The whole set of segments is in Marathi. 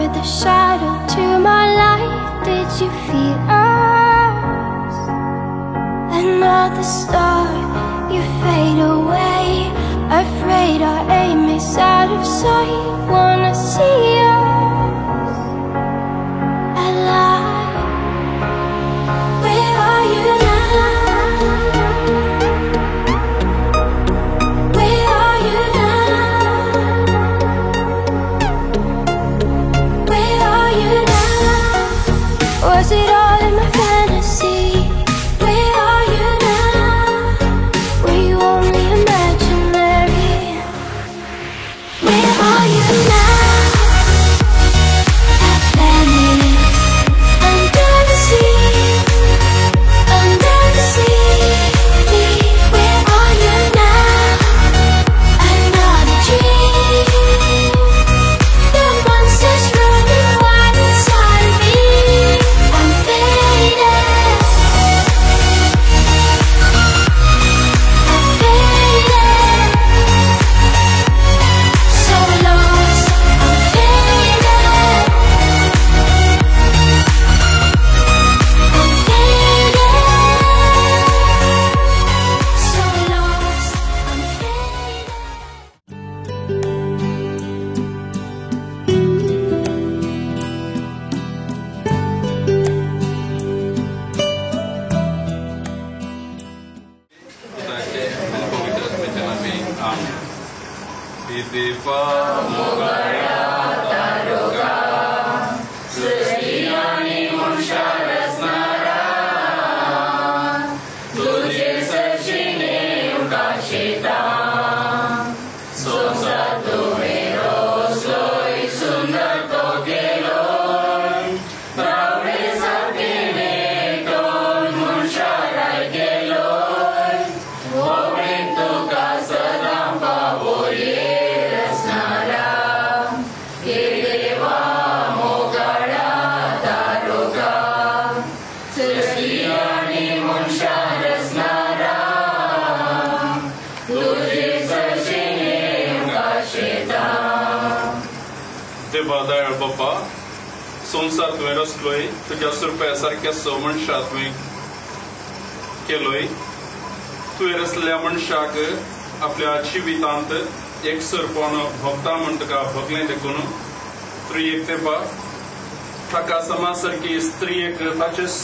were the shadow to my light. Did you feel us? Another star, you fade away. Afraid our aim is out of sight. Wanna see us alive. Where are you now? Where are you now? Where are you now? Was it all in my fantasy? Where are you now? Were you only imaginary? Where are you now? Atlantis, under the sea, under the sea. Where are you now? Another dream. The monsters running wild inside of me. I'm faded. I'm faded. So lost. I'm faded. I'm faded. So lost. I'm faded. देवा दयाळ बाप्पा, संसार तुवें रचलोय, तुज्या सुरप्या सारक्या मनशा तुवें केलोय. तुवें रचलेल्या मनशाक आपल्या जिवितांत एकसरपण भोगता म्हण तुका भोगलें देखून स्त्रियेक देवा ताका समा सारकी स्त्रियेक ताचेच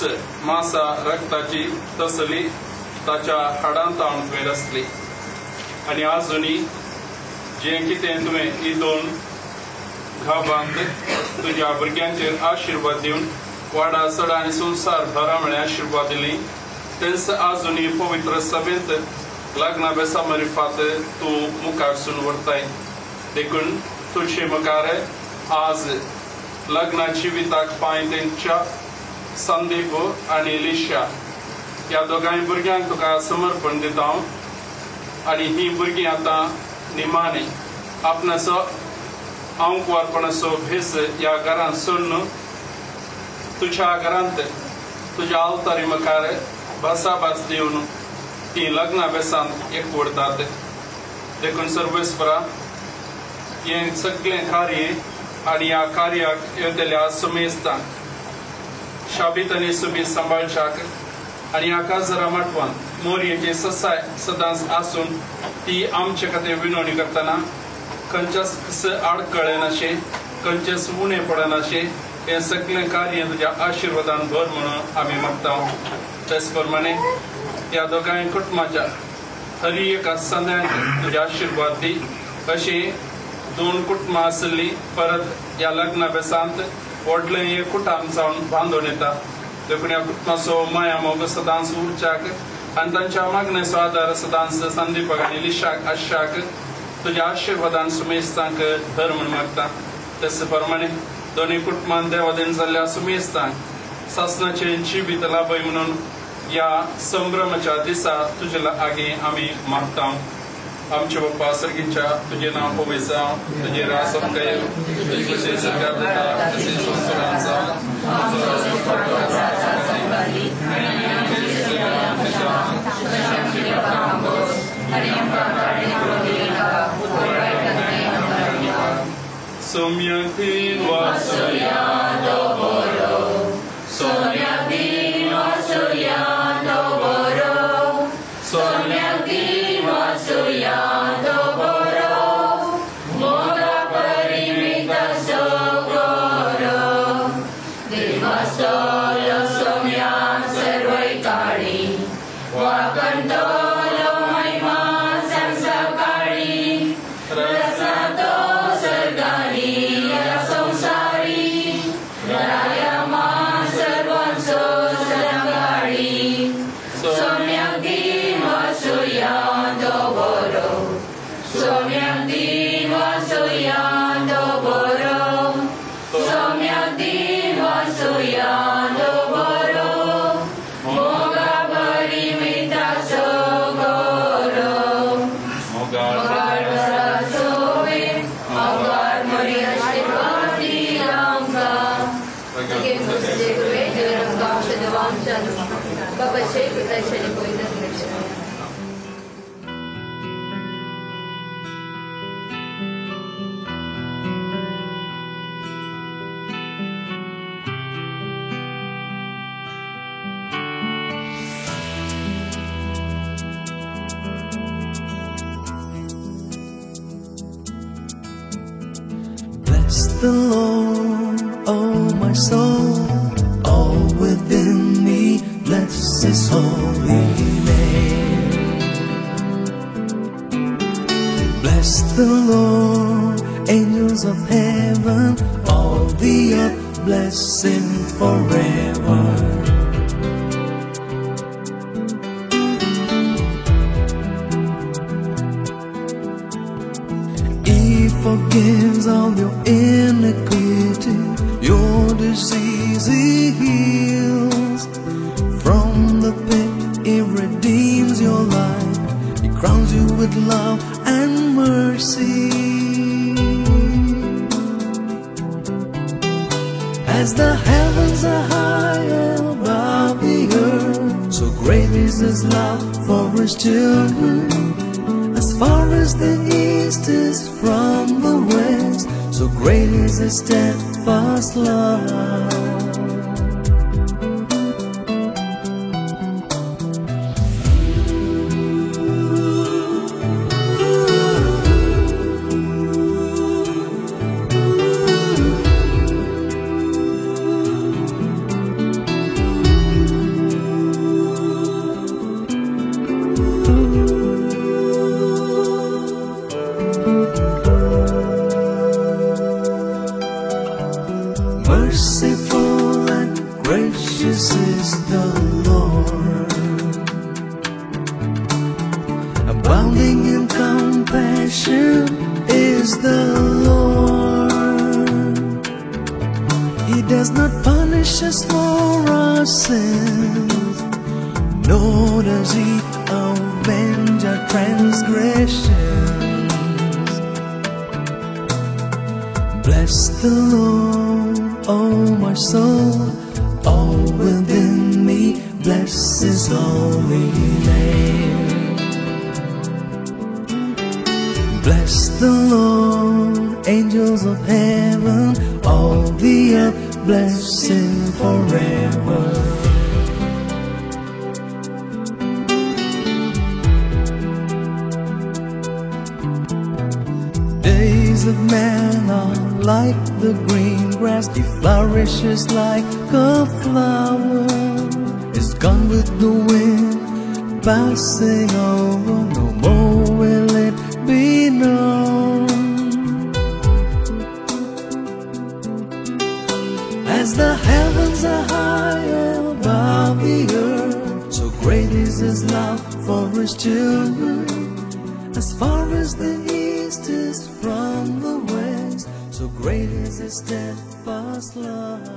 मांसा रक्ताची तसली ताच्या हाडांत हाडून तुवें रचली. आनी आजुनी जें कितें तुवें ही दोन घाबांत तुज्या भुरग्यांचेर आशिर्वाद दिवन वाडा सडा आनी संसार भरा म्हळ्यार आशिर्वाद दिली, तेंच आजुनी पवित्र सभेंत लग्ना बेसा मरिफात तूं मुखार सून व्हरताय. देखून तुजे मुखार आज लग्ना जिविताक पांय तेंच्या संदीप आनी लिशा ह्या दोगांय भुरग्यांक तुका समर्पण दिता. आनी ही भुरगीं आतां निमाणी आपणाचो अंकवारपणाचो भेस ह्या घरांत सोडून तुज्या घरांत तुज्या अवतारी मुखार भासाभास दिवन ती लग्ना बेसांत एकवडतात. देखून सर्वेस्परा हे सगळें कार्य आनी ह्या कार्याक येतल्या सुमेस्तांक शाबीत आनी सुबीत सांबाळच्याक आनी ह्या काजरा माटवान मोरयेची ससाय सदांच आसून ती आमचे खातीर विनवणी करतना खंयच्याच आडकळे नाशे, खंयचेच उणें पडनाशे, हे सगळें कार्य तुज्या आशिर्वादान भर म्हणून आमी मागता. तेच प्रमाणे ह्या दोगांय कुटुंबाच्या हर एका सद्यांक तुज्या आशिर्वाद दी. अशी दोन कुटुंबां आसली परत ह्या लग्ना बेसांत व्हडलें एक कुटाम जावन बांदून येता. देखून ह्या कुटुंबाचो माया मोग सदांच उरच्याक आनी तांच्या मागणेचो आदार सदांच संदीपाक आनी लिशाक आशाक तुज्या आशिर्वादान सुमेस्तांक धर म्हूण मागता. तेच प्रमाणे दोनूय कुटुंबान देवादेन जाल्ल्या सुमेस्तांक सासणाचें जिवीत लाभय म्हणून ह्या संभ्रमाच्या दिसा तुजे आगे आमी मागता. आमचे बाप्पा सर्गीच्या तुझे नाव पवित्र जावं, तुझे रास अपकाय तुझे कशें सरकार दिता तशें संस्कारांत जावं. Somyak din Vasuyando Boro, Somyak din Vasuyando Boro, Somyak din Vasuyando Boro, Moga Parimita Sogoro, Deva Solo Somyak Sarvai Kari, Wakantolo Maima Sansakari, Rasato Sargani Samsari, Rayama Sarvanso Sarangari, Somyak din Vasuyando Boro, Somyak din Vasuyando Boro, Somyak din Vasuyando Boro, Moga Parimita Sogoro, Mogar Mogar Sobe, Mogar Maria Shivati Ramka, Again, Moses Jekwe, Duranga, Shadavam Chalma, Baba Sheikh, Tashani Koida Nation. Bless the Lord, oh my soul, all within me, bless His holy name. Bless the Lord, angels of heaven, all the earth, bless Him forever. He forgives all your iniquity, your disease He heals. From the pit He redeems your life, He crowns you with love and mercy. As the heavens are high above the earth, so great is His love for His children. As far as the east is from the west, so great is His steadfast love. Merciful and gracious is the Lord, abounding in compassion is the Lord. He does not punish us for our sins, nor does He avenge our transgressions. Bless the Lord, oh my soul, all within me, bless His holy name. Bless the Lord, angels of heaven, all the earth, bless Him forever. Days of man are like the green grass, He flourishes like a flower. Is gone with the wind, passing over, no more will it be known. As the heavens are high above the earth, so great is His love for His children. As far as the east is from the west, so great is His steadfast love.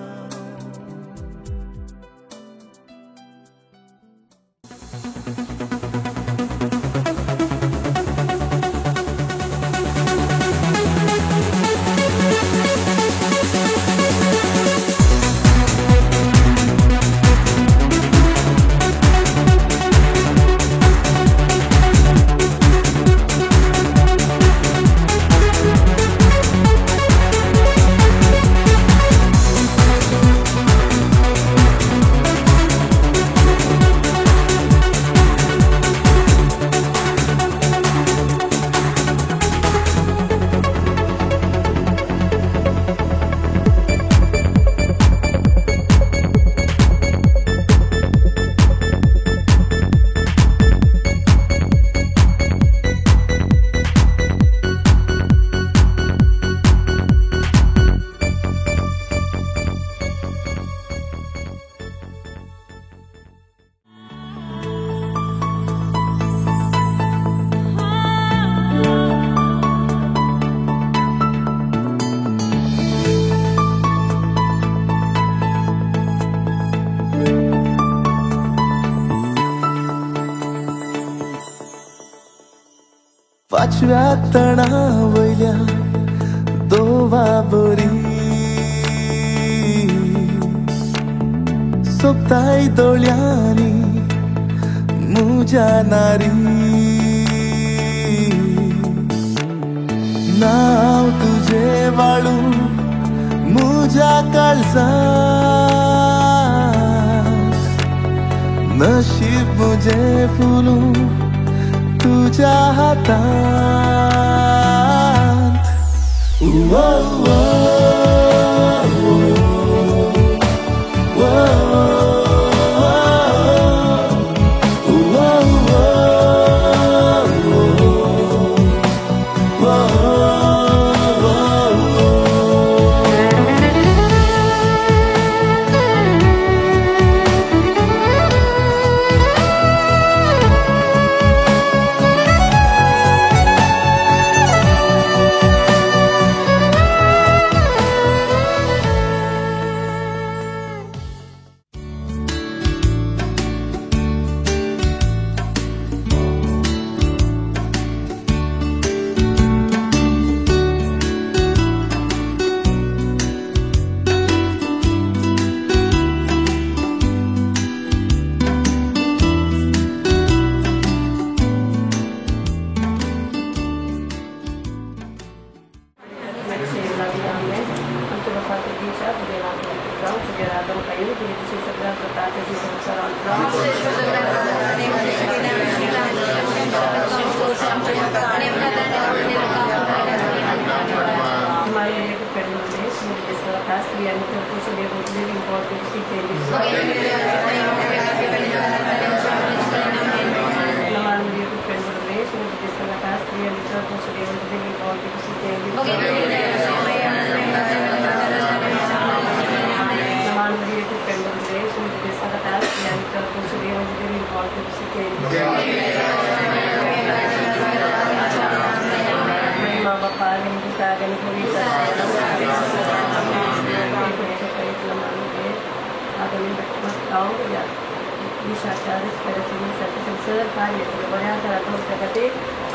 उजव्या तणावयल्या दोवा बरी सोपताय दोळ्यांनी मुझ्या नारी नाव तुझे वाळू मुझ्या काळजात नशीब मुझे फुलू तुझ्या हातात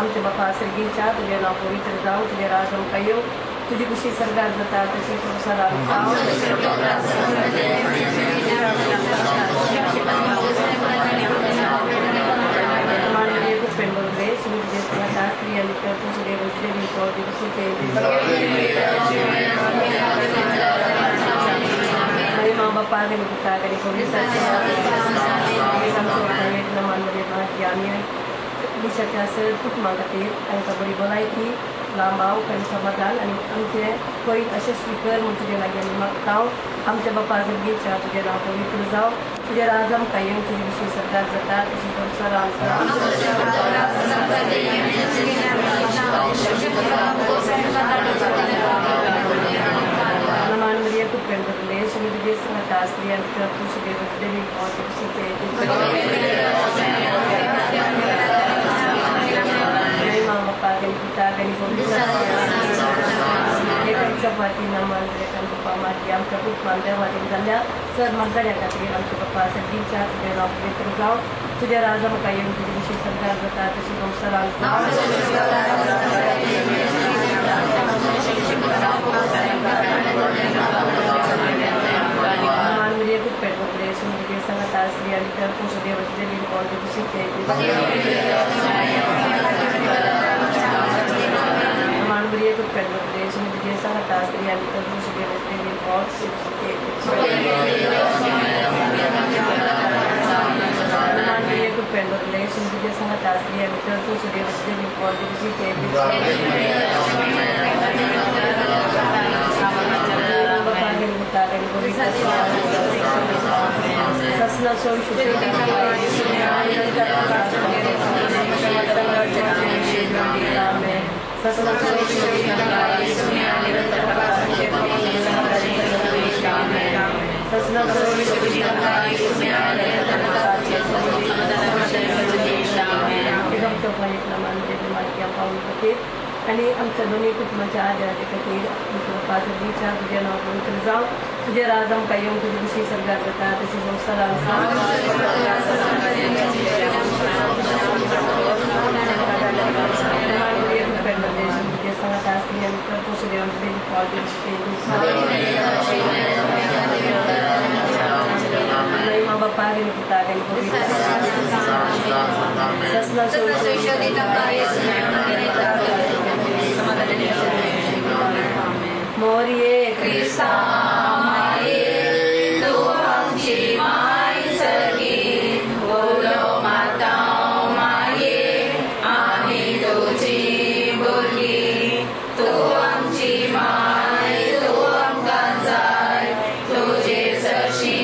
आमचे बापा सर्गीच्या तुझे नाव पवित्र जाऊ तुझे राजम कायो तुझी कुशी सरकार जाता तशी संसार माँ बापा आगे पिता आगे दिशाच्या सर खूप मागते तांकां बरी भलायकी लांबाव काही समाधान आणि आमचे पयलीं अशें स्विकर म्हूण तुजे लागीं आमी मागता आमच्या बापा सर्गीच्या तुजें नांव पवित्र जावं तुजें राज आमकां येवन तुजे विशीं सरकार जाता तशी संवसार नमान मरिया खूप प्रेम करले तुझे सांगता स्त्री आनी तुझे देवी चपाती नमन पप्पा माती आमच्या खूप मांद्यावादी जाल्या सर मागण्या खातीर आमचे पप्पा सर्गीच्या तुजें नांव पवित्र जावं तुजें राज आमकां येवन तुजे विशीं सरकार जाता तशी संवसार खूप पेट वगैरे सुंदर सांगता स्त्री आणि तर देवाचे देवी मानवरिया खूप पेट वगैरे सुंदर सांगता स्त्री आणि तर देवाचे देवी मानवरिया खूप पेट वगैरे सुंदर सांगता स्त्री आणि तर देवाचे देवी Sasna soy आणि आमच्या दोन्ही कुटुंबाच्या आदराच्या खातीर आमच्या बापा सर्गीच्या तुजें नांव पवित्र जावं तुजें राज आमकां येवन तुजे विशीं सरकार जाता तशी संवसार nientro procedevano dei fogli May mga bapagin ni Putagan ko rin. Sas na Sasasosyo dito tayo sa Morie Krista Mai Tuang Chi Mai Sagi Ulo Matao Mai Ami Tu Chi Burgi Tuang Chi Mai Tuang Kanzai Tuje Sashi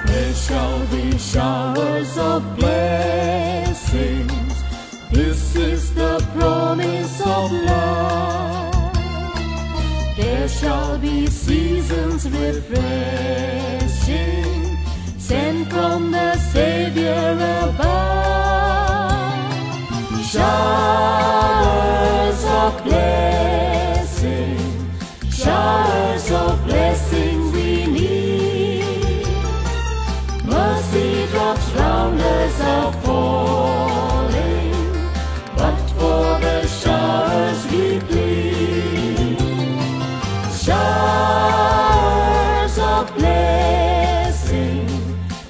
There shall be showers of blessings. This is the promise of love. There shall be seasons refreshing, sent from the Savior above. Showers of blessing, showers of blessing we need. Mercy drops round us are falling, but for the showers we plead. Showers of blessing,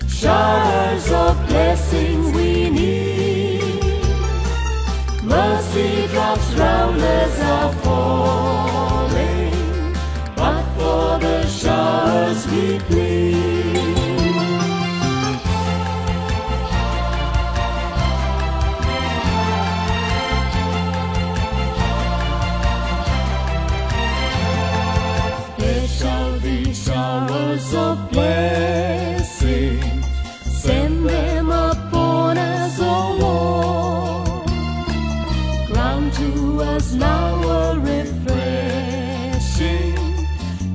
showers of blessing we need. Mercy drops round us are falling, but for the showers we plead. There shall be showers of blessing, send them upon us, O Lord. Grant to us now a refreshing.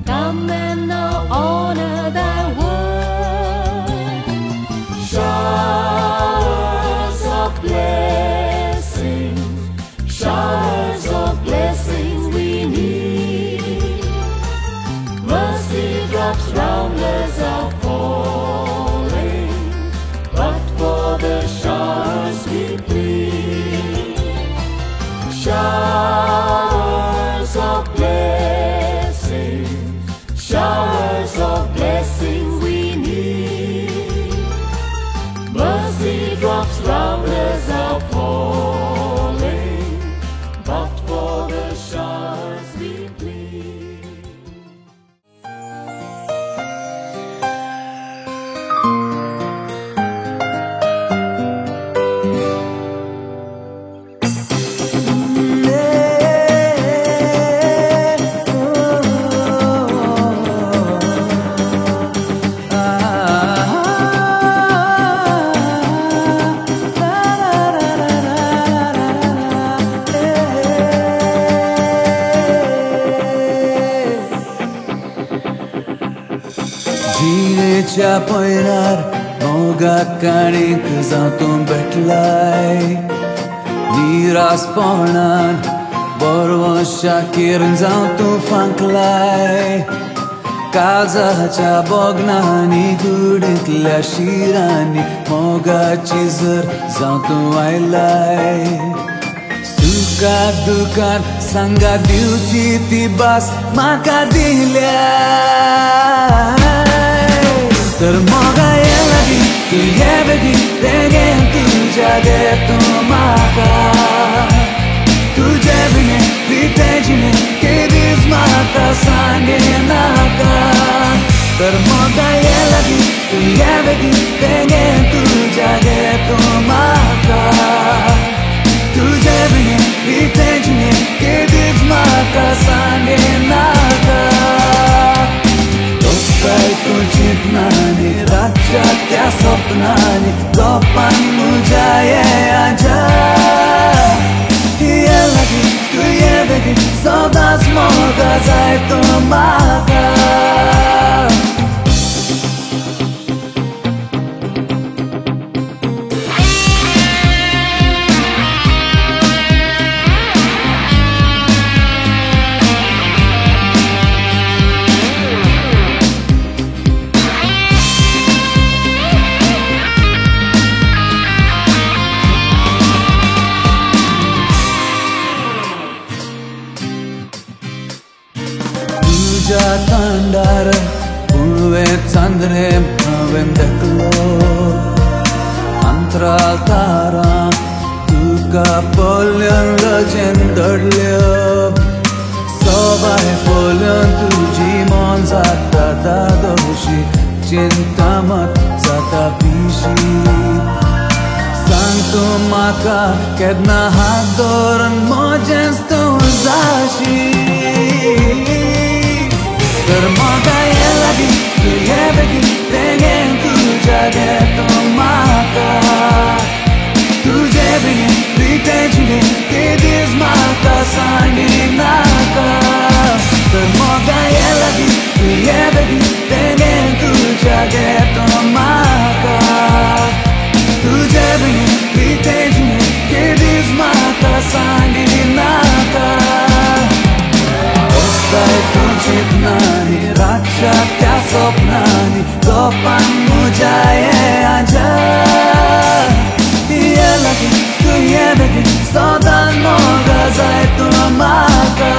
Come and now honor thy word. Showers of blessing, showers of blessing we need. Mercy drops round us are falling, but for the showers we plead. Showers of blessing, showers of blessing we need. Mercy drops round us are falling, but for the showers we plead. जिरेच्या पैरार मोगाक काणीक जातूं भेटलाय. निरासपणान बरवशा केर जातूं फांकलाय. काळजाच्या बोगनांनी गुडींतल्या शिरांनी मोगाची जर जातूं आयलाय. सुखाक दुखान सांगा दिवची ती भास म्हाका दिल्याय. तर मोगा ये लागी तूं हे बेगीन तेगेन तुज्या देतूं म्हाका. तुजे बिने रितेजिने केदीस म्हाका सांगे नाका. तर मोगा ये लागी तूं हे बेगीन तेगेन तुज्या देतूं म्हाका. तुझे बिने रितेजिने केदीस म्हाका सांगे kandar Pulve chandre bhaven deklo Antral tara Tuka polyan lajen dadlya Sobai polyan tuji mon zata dadoshi Cinta mat zata bishi Santo maka kedna hadoran mojes tu zashi Termodaya lagi tu ye begi pengen tu jaga tu maka Tujhe bhi rite jine ke dis mata sangi naka Termodaya lagi tu ye begi pengen tu jaga tu maka Tujhe bhi rite jine ke dis mata sangi naka Ostai tu chitnani raksha kya sopnani Gopan mujaye aja Ye lagi tu ye begi Sodan moga zai tu maka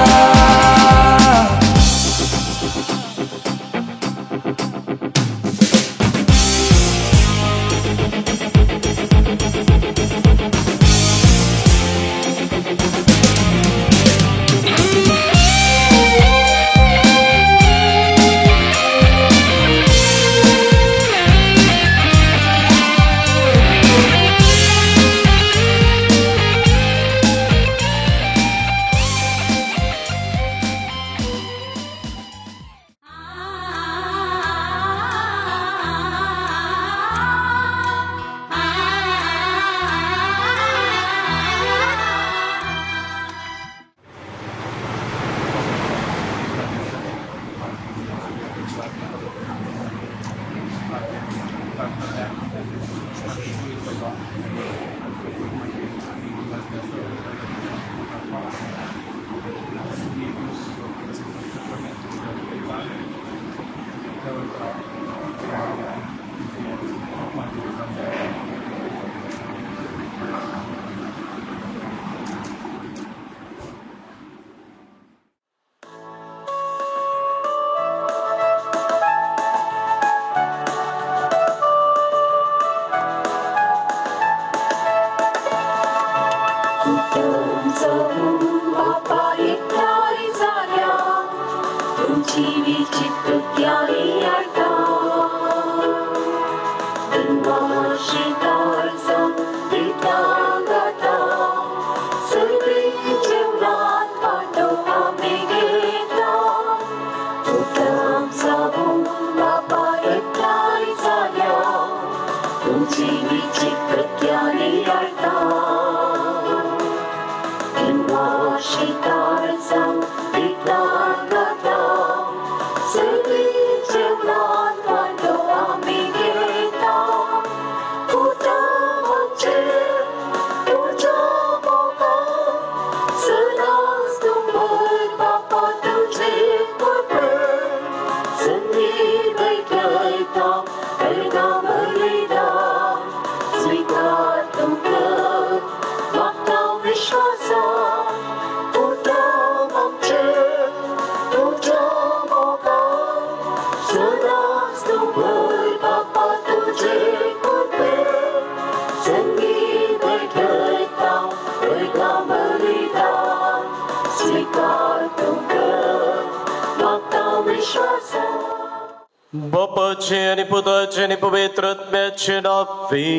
Bapace आणि पुत्राचे आणि पवित्रात्म्याचे नावे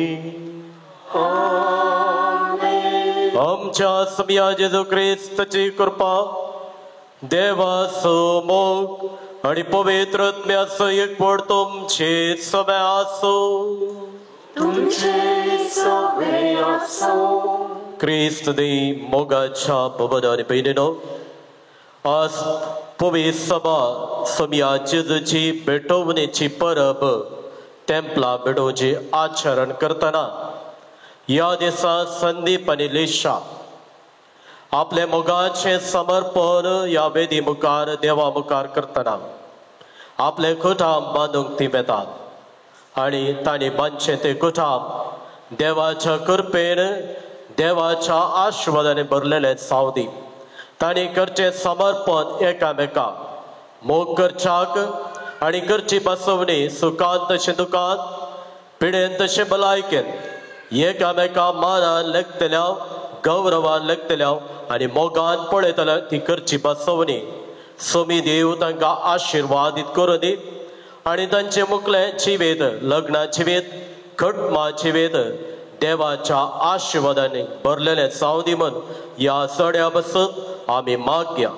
आमच्या समया जेजू ख्रिस्ताची कृपा देवासमोर आणि पवित्रात्म्याचो एकपण तुमचे सगळे आसो ख्रिस्त दी मोगाच्या भवनाने बहिणीनो आज पवित्र सभा समया जेजूची भेटवणेची परब तेंपला भेटोवची आचरण करतना या दिसा संदीप आणि लेशा आपले मोगाचे समर्पण या वेदी मुखार देवा मुखार करतना आपले कुटाम बांदूंक ती येतात आणि तांणी बांदचे ते कुटाम देवाच्या कृपेन देवाच्या आशिर्वादाने भरलेले सावदी तांणी करचे समर्पण एकामेकाक मोग करच्याक आनी करची बसवणी सुखांत तशें दुखांत पिडेन तशें भलायकेन एकामेका मानान लेखतल्या गौरवान लेखतल्या आनी मोगान पळयतल्या ती करची बसवणी सोमी देव तांकां आशिर्वादीत करूं दी आनी तांचे मुखले जिवेत लग्ना जिवेत घटमा जिवेत देवाच्या आशिर्वादांनी भरलेले जावं दी म्हण ह्या सड्या बसत आमी मागया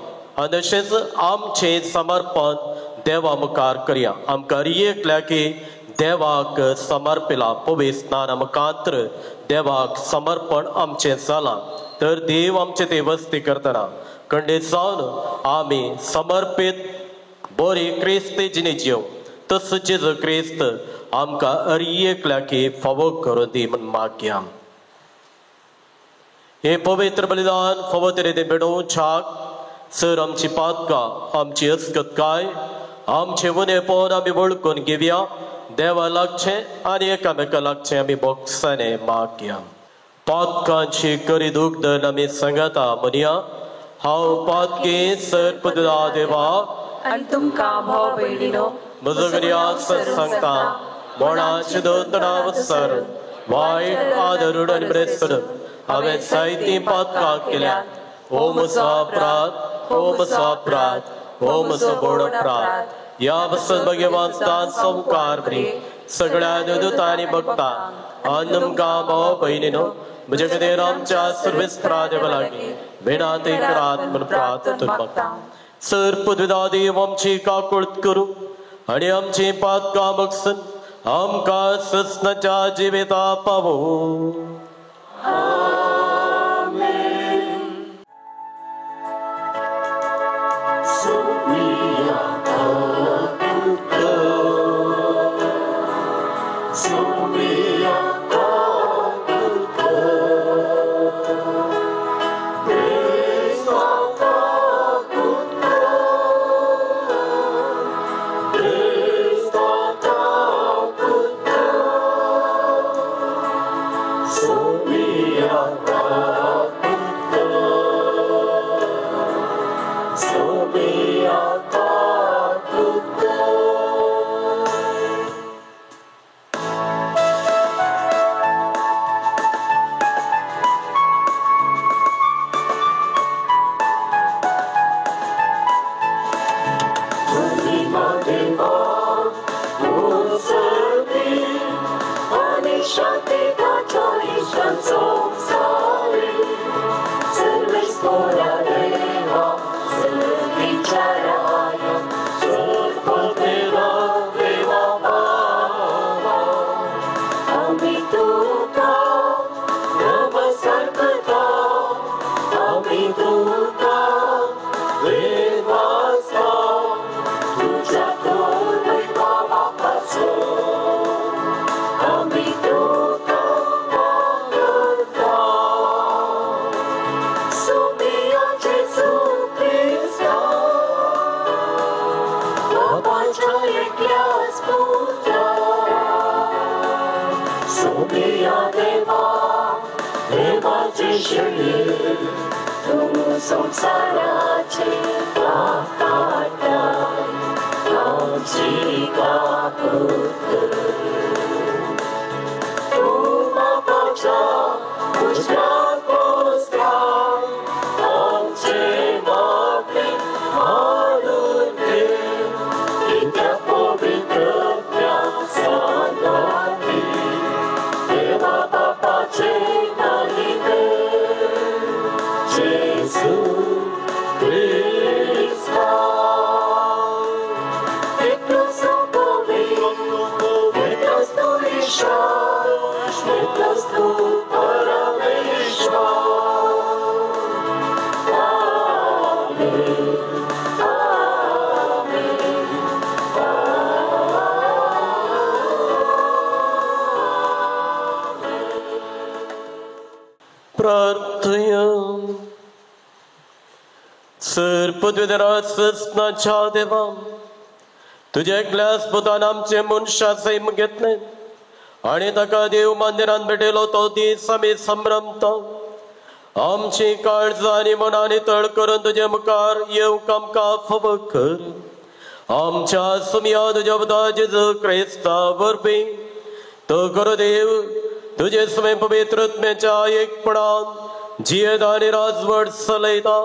आनी तशेंच आमचें समर्पण देवा मुखार करया आमकां रियेकल्या की देवाक समर्पिला पवित्र स्नाना मुखांत्र देवाक समर्पण आमचें जालां तर देव आमचे ते वस्ती करतना खंडीत जावन आमी समर्पीत बरी क्रिस्ती जिणी जीव तस जेजू क्रिस्त आमकां अरियेकल्या की फावो करून दी म्हण मागया हे पवित्र बलिदान फावो तरेन मेळोवच्याक सर आमची पातकां आमची अस्कतकाय आमचे उणेपण आमी वळखून घेवया देवा लागचें आनी एकामेका लागचें आमी बोगसाने मागया पातकांची करी दुखदन आमी सांगता म्हणया हांव पातकी सर्पदा देवा आनी तुमकां भाव भयणीनो म्हजो गिर्यास सांगता मोणाचे दोतोडा सर वायट आदरूड आनी ब्रेसड हांवें जायतीं पातकां केल्यात हो म्हजो अपराध हो म्हजो अपराध हो म्हजो व्हड अपराध ह्या बसत भगवान स्थान संकार बरी सगळ्या दुतांनी भक्ता आनी तुमकां भाव भयणीनो म्हजे खातीर आमच्या सर्वेस प्रादेवा लागीं विनाती करात म्हूण प्रार्थना मागता सर्प दुदा देव आमची काकुळत करूं आनी आमची पातकां बगसून आमकां ससनाच्या जिविता पावो ससनाच्या देवा तुझे एकल्याच पुतान आमचे मनशा सैम घेतले आनी ताका देव मंदिरान भेटयलो तो दीस आमी संभ्रमता आमची काळजां आनी मनां नितळ करून तुजे मुखार येवंक आमकां फावो कर आमच्या सुमिया तुझ्या पुता जेजू ख्रिस्ता वरवी तो करो देव तुझे समय पवित्रत्म्याच्या एकपणान जियेत आणि राजवट चलयता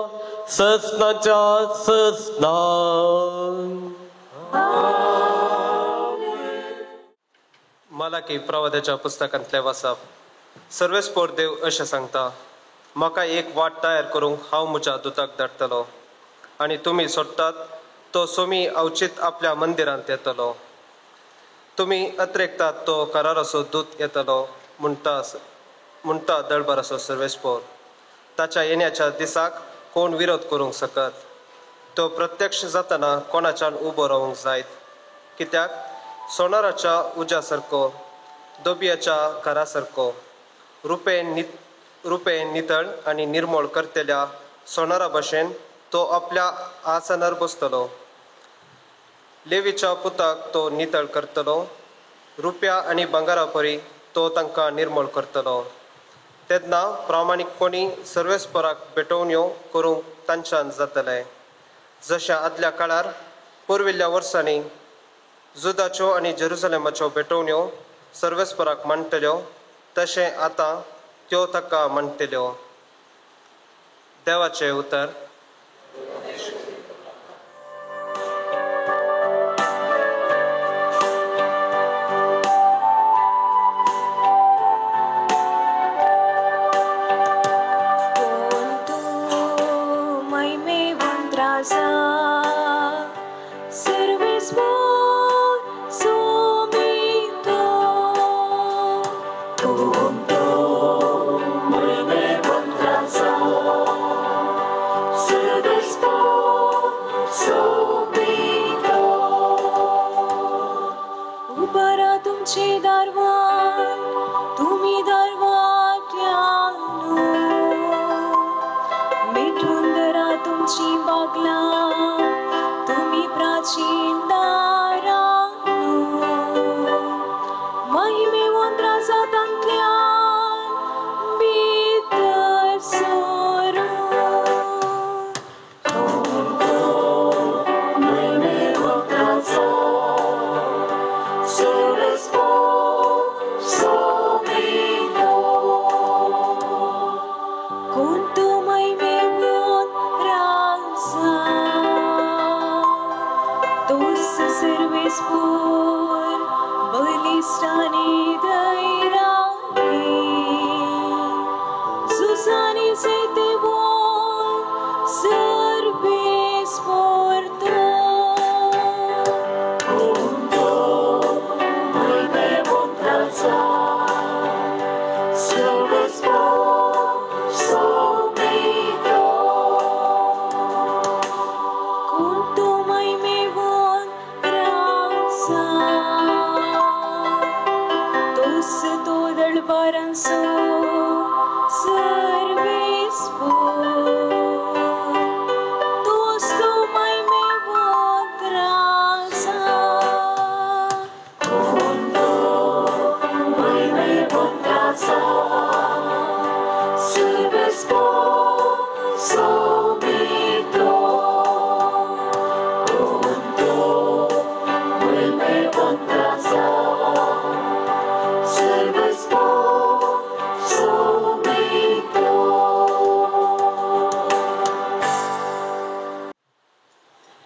ससनाच्या ससनान. मालाकी प्रवादाच्या पुस्तकांतले वाचप. सर्वेस्पोर देव अशें सांगता, म्हाका एक वाट तयार करूंक हांव म्हज्या दुताक धाडटलो आनी तुमी सोडटात तो सोमी अवचित आपल्या मंदिरांत येतलो. तुमी अत्रेकतात तो कराराचो दूत येतलो म्हणटा दळबाराचो सर्वेस्पोर. ताच्या येण्याच्या दिसाक कोण विरोध करूंक शकत? तो प्रत्यक्ष जातना कोणाच्यान उबो रावूंक जायत, कित्याक सोनाराच्या उज्या सारको दोबयाच्या घरा सारको रुपे नितळ आणि निर्मळ करतेल्या सोनारा भाशेन तो आपल्या आसनार बसतलो. लेवीच्या पुताक तो नितळ करतलो, रुपया आणि भांगारा परी तो तांकां निर्मळ करतलो. तेन्ना प्रामाणीकपणी सर्वेस्पराक भेटवण्यो करूंक तांच्यान जातले. जशा आदल्या काळार पुर्विल्ल्या वर्सांनी जुदाच्यो आनी जेरुसलेमाच्यो भेटवण्यो सर्वेस्पराक मांडटल्यो, तशें आतां त्यो ताका मांडटल्यो. देवाचें उतर.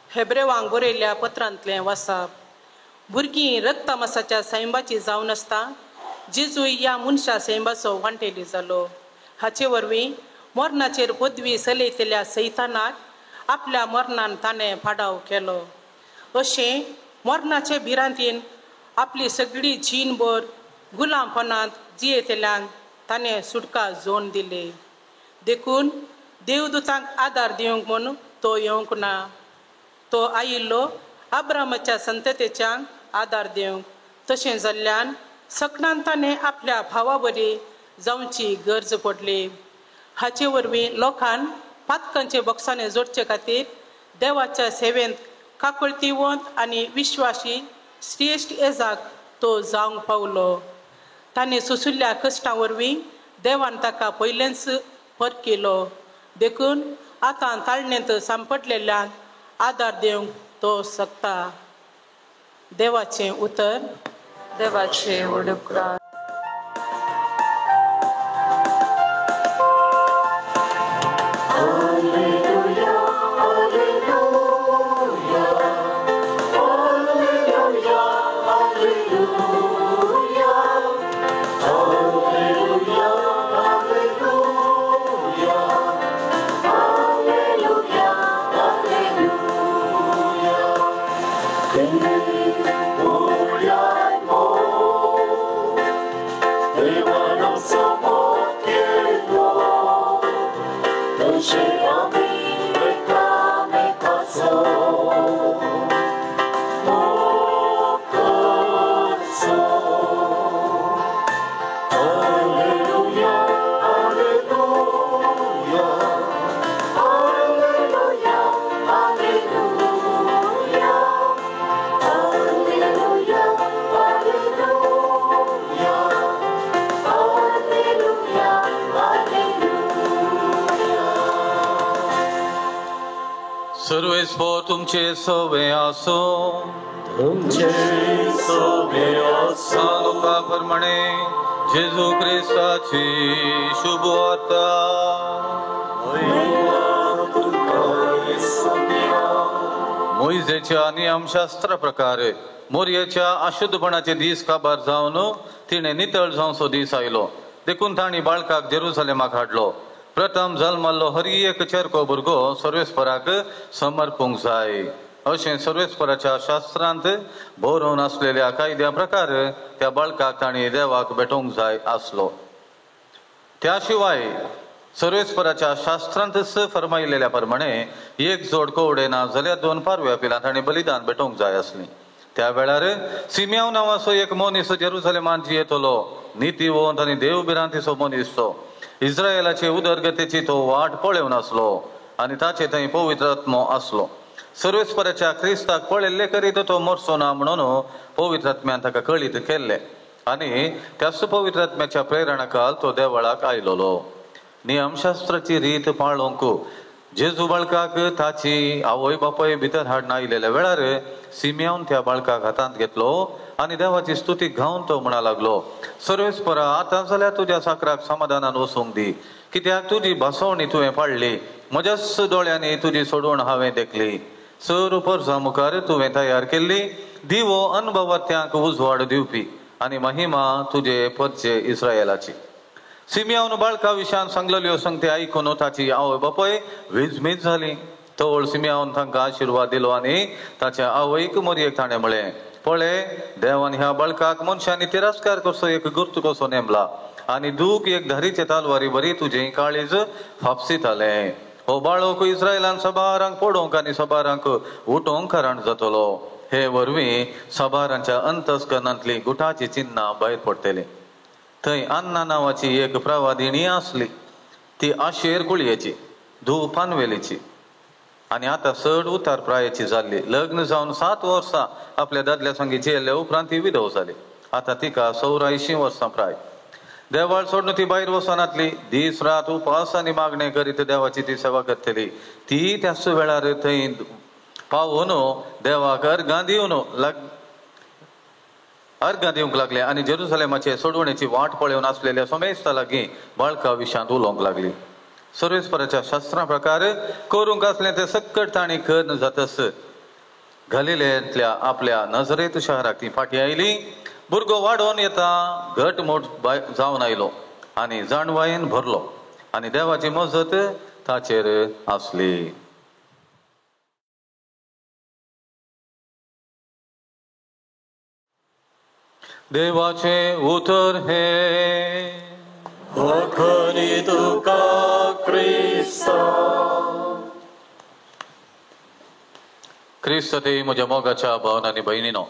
हेब्रेवांक बरयल्ल्या पत्रांतलें वाचप. भुरगीं रक्तमासाच्या सैंबाची जावन आसता जेजू ह्या मनशा सैंबाचो वांटेली जालो. हाचे वरवीं मरणाचेर पदवी चलयतल्या सैतानाक आपल्या मरणान ताणें पाडाव केलो. अशें मरणाचे भिरांतीन आपली सगळी जीणभर गुलामपणांत जियेतल्यांक ताणें सुटका जोन दिली. देखून देवदूतांक आदार दिवंक म्हूण तो येवंक ना. तो आयिल्लो अब्रामाच्या संततेच्यांक आदार दिवंक. तशें जाल्ल्यान सकणान ताणें आपल्या भावा बरी जावची गरज पडली. हाचे वरवीं लोकांन पातकांचे बॉक्साने जोडचे खातीर देवाच्या सेवेंत काकळतिवंत आनी विश्वासी श्रेश्ठ येजाक तो जावंक पावलो. ताणें सुसुल्ल्या कश्टां वरवीं देवान ताका पयलेंच परकिलो. देखून आतां ताळणेंत सांपडलेल्यांक आदार दिवंक तो सकता. देवाचे उतर. देवाचे उडुपकार. सर्वेस्पर तुमचे सवे असो. तुमचे सवे असो. लोकाप्रमाणे जेजू ख्रिस्ताची शुभ वार्ता. मोइजेच्या नियमशास्त्रा प्रकारे मोर्याच्या अशुद्धपणाचे दीस काबार जावन तिणे नितळ जावचो दीस आयलो. देखून ताणी बाळकाक जेरुसलेमाक हाडलो. प्रथम जल्मल्लो हर एक चेरको भुरगो सर्वेस्पराक समर्पूंक जाय अशें सर्वेस्पराच्या शास्त्रांत बरोवन आसलेल्या कायद्या प्रकार त्या बाळकाक ताणी देवाक भेटोवंक जाय आसलो. त्या शिवाय सर्वेस्पराच्या शास्त्रांतच फरमायलेल्या प्रमाणे एक जोड कोवडे ना जाल्यार 2 पारव्या पिलां ताणी बलिदान भेटोवंक जाय आसली. त्या वेळार सिमियाव नांवाचो एक मनीस जेरुसलेमांत येतलो. नितीवंत आनी देवभिरांतीचो मनीस तो. इस्रायलाचे उदरगतीची तो वाट पळेवन आसलो आनी ताचे थंय पवित्र आत्मो आसलो. सर्वेस्पराच्या क्रिस्ताक पळयल्ले करीत तो मरचो ना म्हणून पवित्र आत्म्यान ताका कळीत केल्ले आनी त्याच पवित्र आत्म्याच्या प्रेरणाकाल तो देवळाक आयलोलो. नियमशास्त्राची रीत पाळोवंक जेजू बाळकाक ताची आवय बापाय भितर हाडून आयलेल्या वेळार सिमियावन त्या बाळकाक हातांत घेतलो आनी देवाची स्तुती गावन तो म्हणा लागलो, सर्वेस्परा आतां जाल्यार तुज्या साकराक समाधानान वसूंक दी, कित्याक तुजी भासवणी तुवें पाळली, म्हज्याच दोळ्यांनी तुजी सोडवण हांवें देखली. सर परसां मुखार तुवें तयार केल्ली दिवो अनुभवात्यांक उजवाड दिवपी आनी महिमा तुजे परचे इस्रायेलाची. सिमियावन बाळका विशयान सांगलेल्यो संगती आयकून ताची आवय बापाय विजमीत जाली. तवळ सिमियावन तांकां आशिर्वाद दिलो आनी ताच्या आवयक मोरयेक ताणें म्हळें, पळय देवान ह्या बाळकाक मनशांनी तिरस्कार कसो एक गुर्त कसो नेमला आनी दूख एक धारीचे तालवारी बरी तुजें काळीज फापसीतालें. हो बाळोक इस्रायलान सबारांक पडोवंक आनी सबारांक उठोवंक कारण जातलो. हे वरवीं सबारांच्या अंतस्करणांतली गुटाची चिन्नां भायर पडटलीं. थंय अन्ना नांवाची एक प्रवादिणी आसली. ती आशेर कुळयेची, धूव पानवेलीची आनी आतां चड उतार प्रायाची जाल्ली. लग्न जावन 7 वर्सां आपल्या दादल्या संगी जेल्ल्या उपरांत ती विधव जाली. आतां तिका 84 वर्सां प्राय. देवाळ सोडून ती भायर वचनातली. दीस रात उपास आनी मागणे करीत देवाची ती सेवा करतली. ती त्याच वेळार थंय पावून देवाक अर्घां दिवंक लागले आनी जेरुसलेमाचे सोडवणेची वाट पळोवन आसलेल्या सोमेस्ता लागीं बाळका विशयांत उलोवंक लागली. सर्वेस्पराच्या शास्त्रा प्रकार करूंक आसलें ते सकट ताणी करन जातस गलिलेंतल्या आपल्या नजरेत शहराक ती फाटी आयली. भुरगो वाडोवन येता घटमूट जावन आयलो आनी जाणवायेन भरलो आनी देवाची मजत ताचेर आसली. देवाचे उतर हे वखरी तुका क्रिस्ता. क्रिस्त ते म्हज्या मोगाच्या भावन आनी भयणीनो,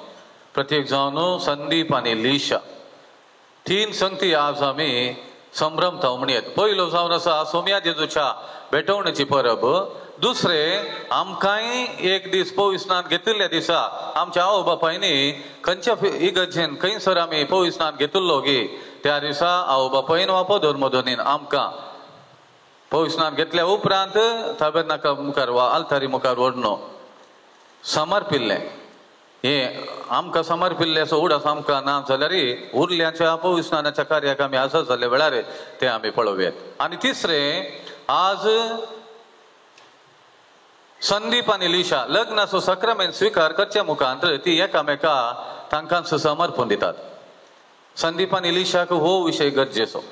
प्रत्येक जावन संदीप आनी लिशा 3 संगती आज आमी संभ्रमता म्हणयत. पयलो जावन आसा सोम्या जेजूच्या भेटवणेची परब. दुसरे आमकांय एक दीस पविस्नान घेतिल्ल्या दिसा आमच्या आवय बापायनी खंयच्या इगर्जेन खंयसर आमी पविस्नान घेतिल्लो गे त्या दिसा आवय बापायन वा पदोरमोदोनीन आमकां पविस्नान घेतल्या उपरांत ताबेरनाका मुखार वा आल्तारी मुखार व्हरनो समर्पिल्लें हे आमकां समर्पिल्लें असो उडास आमकां ना जाल्यार उरल्याच्या पवित्र स्नानाच्या कार्याक आमी हजर जाल्ले वेळार ते आमी पळोवयात. आनी तिसरें, आज संदीप आनी लिशा लग्नाचो सक्रामेंत स्वीकार करच्या मुखांतर ती एकामेका तांकां समर्पण दितात. संदीप आनी लिशाक हो विशय गरजेचो.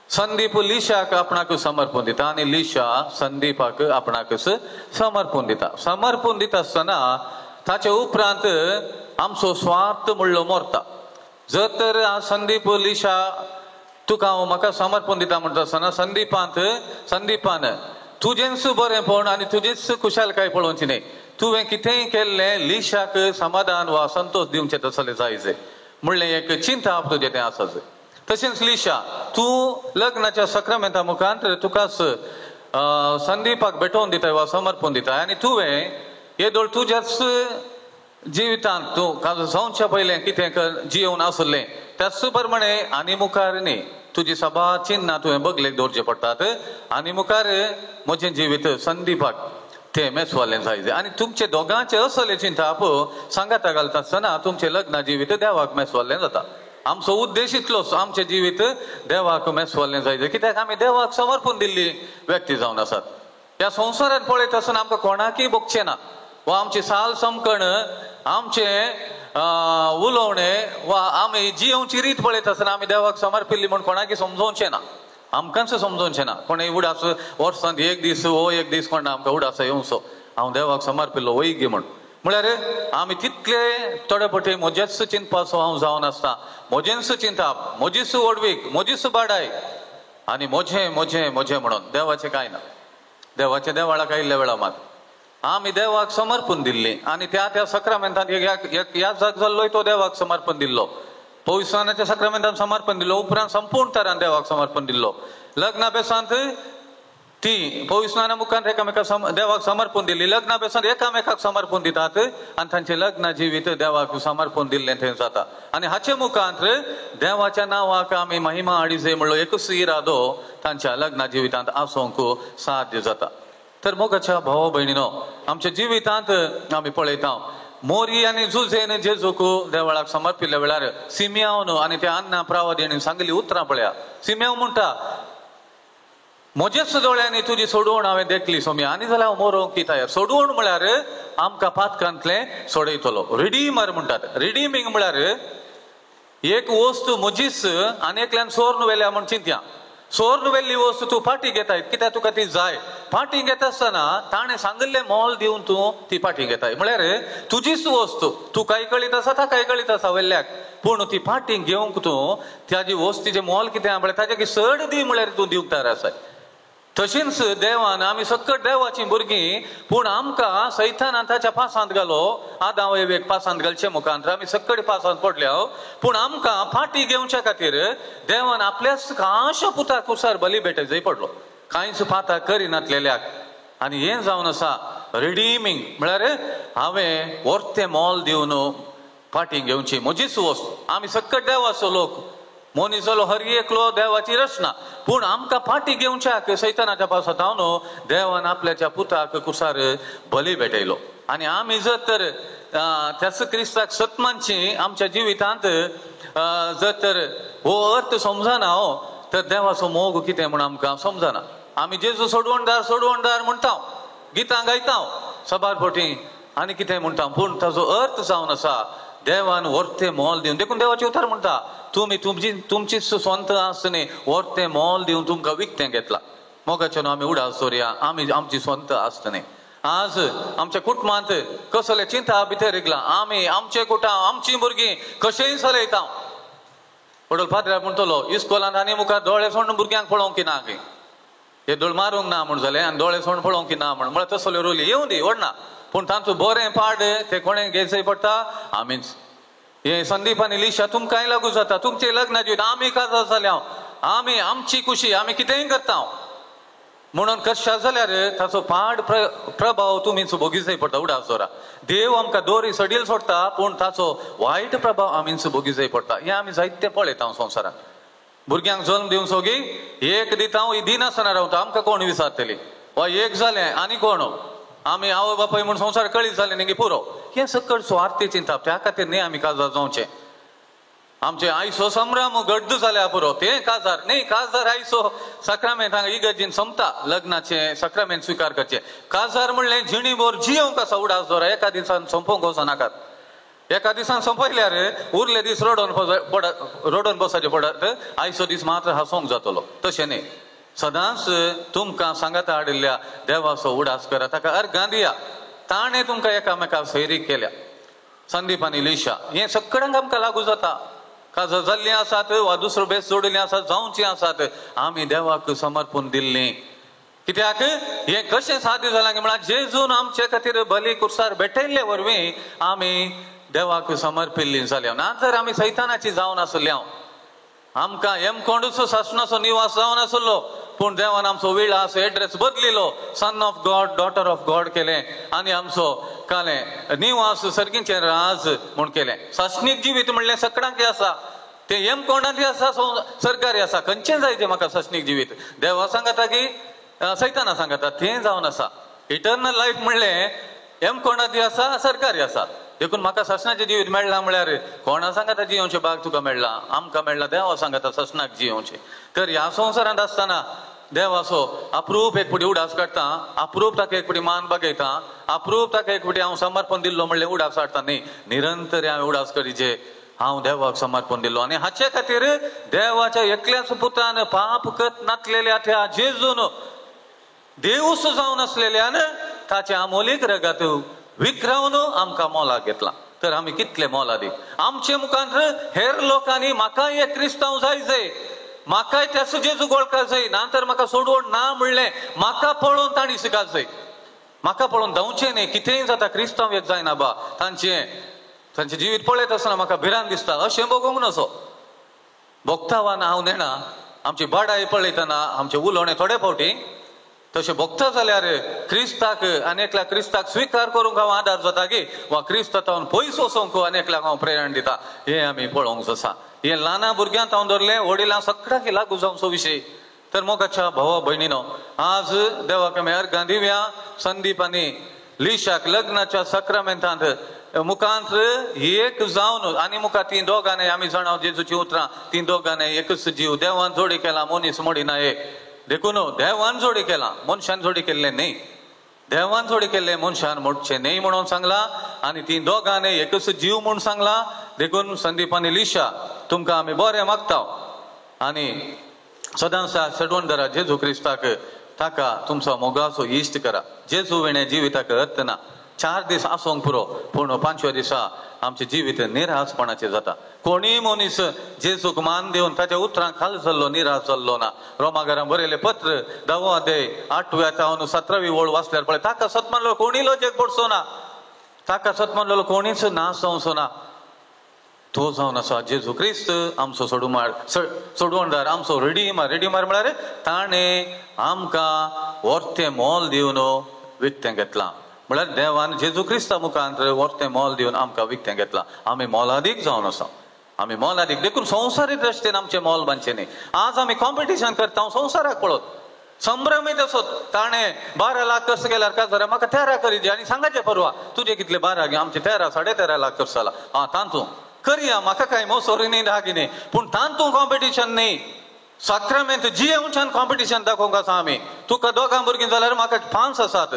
संदीप लिशाक आपणाक समर्पण दिता आनी लिशा संदीपाक आपणाक समर्पण दिता. समर्पण दिता आसतना ताचे उपरांत आमचो स्वार्थ म्हणलो मोरता. जर तर संदीप लिशा तुका हांव म्हाका समर्पण दिता म्हणटा आसतना संदीपान तुजेंच बरेंपण आनी तुजीच खुशालकाय पळोवची न्ही. तुवें कितेंय केल्लें लिशाक समाधान वा संतोष दिवचें तसलें जायचें म्हणलें एक चिंता तुजें तें आसाच. तशेंच लिशा तूं लग्नाच्या सक्रामेंता मुखांतर तुकाच संदीपाक भेटोवन दिताय वा समर्पण दिताय आनी तुवें येदोळ तुज्याच जिवितांत तूं जावच्या पयलें कितें जियोवन आसलें त्याच प्रमाणे आनी मुखार न्ही तुजी सभा चिन्नां तुवें बगलेक दवरचें पडटात. आनी मुखार म्हजें जिवीत संदीपाक तें मेसवालें जायचें आनी तुमचे दोगांचें असलें चिंता पळय सांगाता घालता आसतना तुमचें लग्न जिवीत देवाक मेसवालें जाता. आमचो उद्देश इतलोच आमचें जिवीत देवाक मेसवालें जायचें कित्याक आमी देवाक समर्पण दिल्ली व्यक्ती जावन आसात. ह्या संवसारांत पळयता आसतना आमकां कोणाकय बगचें ना वा आमची साल समकण आमचें उलोवणें वा आमी जियोवची रीत पळयता आसतना आमी देवाक समर्पिल्ली म्हूण कोणाकय समजोवचें ना. आमकांच समजोवचें ना. कोणें उडास वर्सांत एक दीस हो एक दीस कोणा आमकां उडास येवचो हांव देवाक समर्पिल्लो वय गे म्हूण. म्हळ्यार आमी तितले थोडे पटी म्हजेच चिंतपाचो हांव जावन आसता. म्हजेंच चिंताप, म्हजीच ओडवीक, म्हजीच बाडाय आनी म्हजें म्हजें म्हजें म्हणून देवाचें कांय ना. देवाच्या देवाळाक आयिल्ल्या वेळा मात आमी देवाक समर्पण दिल्ली आनी त्या सक्रामेंतांत ह्या जाग जाल्लोय तो देवाक समर्पण दिल्लो. पवित्र स्नानाच्या सक्रामेंतान समर्पण दिल्लो उपरांत संपूर्ण तरान देवाक समर्पण दिल्लो. लग्ना बेसांत ती पवित्र स्नाना मुखांत एकामेकाक देवाक समर्पण दिल्ली. लग्ना बेसांत एकामेकाक समर्पण दितात आनी तांचें लग्न जिवीत देवाक समर्पण दिल्लें थंय जाता. आनी हाचे मुखांतर देवाच्या नांवाक आमी महिमा हाडिजे म्हणलो एकूच इरादो तांच्या लग्न जिवितांत आसूंक साध्य जाता. तर मोगाच्या भावा भयणीनो आमच्या जिवितांत आमी पळयता मोरी आनी जुजेन जेजूक देवळाक समर्पिल्ल्या वेळार सिमियावन आनी त्या अन्ना प्रावादिणीन सांगली उतरां पळया. सिमियाव म्हणटा म्हजेच दोळ्यांनी तुजी सोडवण हांवें देखली सोम्या आनी जाल्यार हांव मोरोंक की तयार. सोडवण म्हळ्यार आमकां पातकांतलें सोडयतलो. रिडीमर म्हणटात. रिडीमींग म्हळ्यार एक वस्त म्हजीच आनी एकल्यान सोर्न वेल्या म्हण चिंत्या. सोर्न वेल्ली वस्त तूं फाटी घेताय कित्याक तुका ती जाय. फाटी घेता आसतना ताणें सांगिल्लें मोल दिवन तूं ती फाटी घेताय. म्हळ्यार तुजीच वस्त तूं काय कळीत आसा ता काय कळीत आसा वेल्ल्याक पूण ती फाटी घेवंक तूं त्याची वस्तीचें मोल कितें म्हळ्यार ताच्या सड दी म्हळ्यार तूं दिवंक तयार आसाय. तशींच देवान आमी सकट देवाची भुरगीं पूण आमकां सैतानान ताच्या पासांत घालो. आदां वेवेक पासांत घालचे मुखांतर आमी सकट पासांत पडल्या पूण आमकां फाटी घेवच्या खातीर देवान आपल्याच कांशा पुताक कुसार बली भेटय जाय पडलो कांयच पाता करिनातलेल्याक. आनी हें जावन आसा रिडीमींग म्हळ्यार हांवें वर्तें मोल दिवन फाटी घेवची म्हजीच वस्त. आमी सकट देवाचो लोक मोनी जालो हर एकलो देवाची रचना पूण आमकां फाटी घेवच्याक सैतानाच्या पावसांत हांव न्हू देवान आपल्याच्या पुताक कुसार बली भेटयलो. आनी आमी जर तर त्याच क्रिस्ताक सतमानची आमच्या जिवितांत जर तर हो अर्थ समजना तर देवाचो मोग कितें म्हूण आमकां समजना. आमी जेजू सोडवणदार म्हणटा गितां गायता सबार फावटी आनी कितें म्हणटा पूण ताचो अर्थ जावन आसा देवान वर्तें मोल दिवन. देखून देवाचे उतार म्हणटा तुमी तुमचीच स्वंत आसतनी वर्तें मोल दिवन तुमकां विकतें घेतलां. मोगाचें आमी उडास दवरया आमी आमची स्वंत आसतनी. आज आमच्या कुटुंबांत कसले चिंता भितर येयला. आमी आमचे कुटुंब आमची भुरगीं कशेंय चलयता. वडोल फादराक म्हणटलो इस्कॉलांत आनी मुखार दोळे सोडून भुरग्यांक पळोवंक की ना की हे दोळ मारूंक ना म्हूण जालें आनी दोळे सोडून पळोवंक की ना म्हूण म्हळ्यार तसल्यो रोली येवं दी व्हडना पूण तांचो बरें पाड तें कोणें घेवचें पडटा आमीच. हे संदीप आनी लिशा तुमकांय लागू जाता. तुमचें लग्न जिवीत आमी काजार जाल्या आमी आमची खुशी आमी कितेंय करता म्हणून कशा जाल्यार ताचो पाड प्रभाव तुमीच भोगीचय पडटा. उडास दवरा. देव आमकां दोरी सडील सोडटा पूण ताचो वायट प्रभाव आमीच भोगीचय पडटा. हें आमी जायते पळयता संवसारांत. भुरग्यांक जल्म दिवन सोगी एक दिता ही दिनासतना रावता आमकां कोण विचारतली वा एक जालें आनी कोण आमी आवय बापाय म्हूण संवसार कळीत जाले न्ही पुरो हे सकट स्वार्थी चिंताप त्या खातीर न्ही आमी काजार जावचे आमचे आयसो संभ्रम गड्ड जाल्या पुरो ते काजार न्ही काजार आयसो सक्रामेंत हांगा इगर्जीन संपता लग्नाचे सक्रामेंत स्विकार करचे काजार म्हणलें जिणीभर जियोंक आसा उडास दोरा एका दिसान संपोवंक वचो नाकात एका दिसान संपयल्यार उरले दीस रडोन बसचे पडत आयचो दीस मात्र हांसोंक जातलो तशें न्ही सदांच तुमकां सांगाता हाडिल्ल्या देवाचो उडास करा ताका अर्गां दिया ताणें तुमकां एकामेकाक सैरीक केल्या संदीप आनी लिशा हें सगळ्यांक आमकां लागू जाता काजार जाल्लीं आसात वा दुसरो बेस जोडिल्लीं आसात जावचीं आसात आमी देवाक समर्पून दिल्लीं कित्याक हें कशें साध्य जालां म्हळ्यार जेजून आमचे खातीर बली कुर्सार भेटयल्ले वरवीं आमी देवाक समर्पिल्लीं जाल्या ना तर आमी सैतानाची जावन आसल्यो आमकां हेमकोंडूचो सासणाचो निवास जावन आसलो पूण देवान आमचो विळास एड्रेस बदलिलो son of god daughter of god केलें आनी आमचो कालें निवास सर्गीचें राज म्हूण केलें सासणीक जिवीत म्हणलें सगळ्यांक आसा तें हेमकोंडांत आसा सरकारी आसा खंयचें जाय तें म्हाका सासणीक जिवीत देवा सांगता की सैताना सांगता तें जावन आसा इटर्नल लायफ म्हणलें हेमकोंडांत आसा सरकारी आसा देखून म्हाका ससनाचें जिवीत मेळ्ळां म्हळ्यार कोणा सांगता जियोवचें भाग तुका मेळ्ळा आमकां मेळ्ळा देवा सांगता ससनाक जियोवचें तर ह्या संवसारांत आसतना देवाचो अप्रूप एक फुटी उडास काडटा अप्रूप ताका एक फुटी मान बागयता अप्रूप ताका एक फुटी हांव समर्पण दिल्लो म्हणलें उडास हाडटा न्ही निरंतर हांवें उडास करीचे हांव देवाक समर्पण दिल्लो आनी हाचे खातीर देवाच्या एकल्याच पुत्रान पाप करत नासलेल्या त्या जेजून देवूस जावन आसलेल्यान ताचे आमोलीक रगत विक्रवून आमकां मोलाक घेतला तर आमी कितले मोलादीक आमचे मुखार हेर लोकांनी म्हाकाय एक क्रिस्तांव जाय म्हाकाय त्याच जेजू वळखा जाय ना तर म्हाका सोडवण ना म्हणलें म्हाका पळोवन ताणी शिकात जाय म्हाका पळोवन धांवचें न्ही कितेंय जाता क्रिस्तांव एक जायना बा तांचें जिवीत पळयत आसतना म्हाका भिरांत दिसता अशें बगूंक नसो भोगतावान हांव नेणा आमची बाडाय पळयतना आमचें उलोवणें थोडे फावटी तशें भोगता जाल्यार क्रिस्ताक अनेकल्या क्रिस्ताक स्विकार करूंक हांव आदार जाता गे वा क्रिस्तांत पयस वचोंक अनेकल्याक हांव प्रेरण दिता हें आमी पळोवंक आसा हें ल्हाना भुरग्यांक हांव धरलें वडिलां सगळ्यांक लागू जावचो विशय तर मोगाच्या भावा भयणीनो आज देवाक आमी अर्गां दिवया संदीप आनी लिशाक लग्नाच्या सक्रामेंतांत मुखांत एक जावन आनी मुखार तीं दोगांनी आमी जाणाव जेजूची उतरां तीं दोगांनी एकच जीव देवान जोडी केला मनीस मोडिना एक देखून देवान जोडी केला मनशान जोडी केल्लें न्ही देवान जोडी केल्लें मनशान मोडचें न्ही म्हणून सांगला आनी तीं दोगांनी एकच जीव म्हूण सांगला देखून संदीप आनी लिशा तुमकां आमी बरें मागता आनी सदांच सडवण धरा जेजू क्रिस्ताक ताका तुमचो मोगाचो इश्ट करा जेजू विणे जिविताक अर्थ ना 4 दीस आसोंक पुरो पूण 5व्या दिसा आमचें जिवीत निरासपणाचें जाता कोणीय मनीस जेजूक मान दिवन ताच्या उतरांक खाल जाल्लो निराश जाल्लो ना रोमाकारान बरयलें पत्र 10 अध्याय 8 17वी ओळ वाचल्यार पळय ताका सतमानलो कोणी लोचेक पडचो ना ताका सतमानलो कोणीच नाश जावचो ना तो जावन आसा जेजू क्रिस्त आमचो सोडवणदार आमचो रेडीमार म्हळ्यार ताणें आमकां व्हरतें मोल दिवन विकतें घेतलां म्हळ्यार देवान जेजू क्रिस्ता मुखांत व्हरतें मोल दिवन आमकां विकतें घेतलां आमी मोलादीक जावन आसा आमी मोलादीक देखून संवसारी दृश्टेन आमचें मोल बांदचें न्ही आज आमी कॉम्पिटिशन करता हांव संवसाराक पळोवत संभ्रमीत असोत ताणें 12 लाख खर्च केल्यार काय जाल्यार म्हाका 13 करीजे आनी सांगाचें परवा तुजे कितले 12 गे आमचे 13 13.5 लाख खर्च जाला तांतू करया म्हाका काय मोसोरी न्ही धागी न्ही पूण तांतू कॉम्पिटिशन न्ही सक्रामेंत जियेवच्यान कॉम्पिटिशन दाखोवंक आसा आमी तुका दोगां भुरगीं जाल्यार म्हाका 5 आसात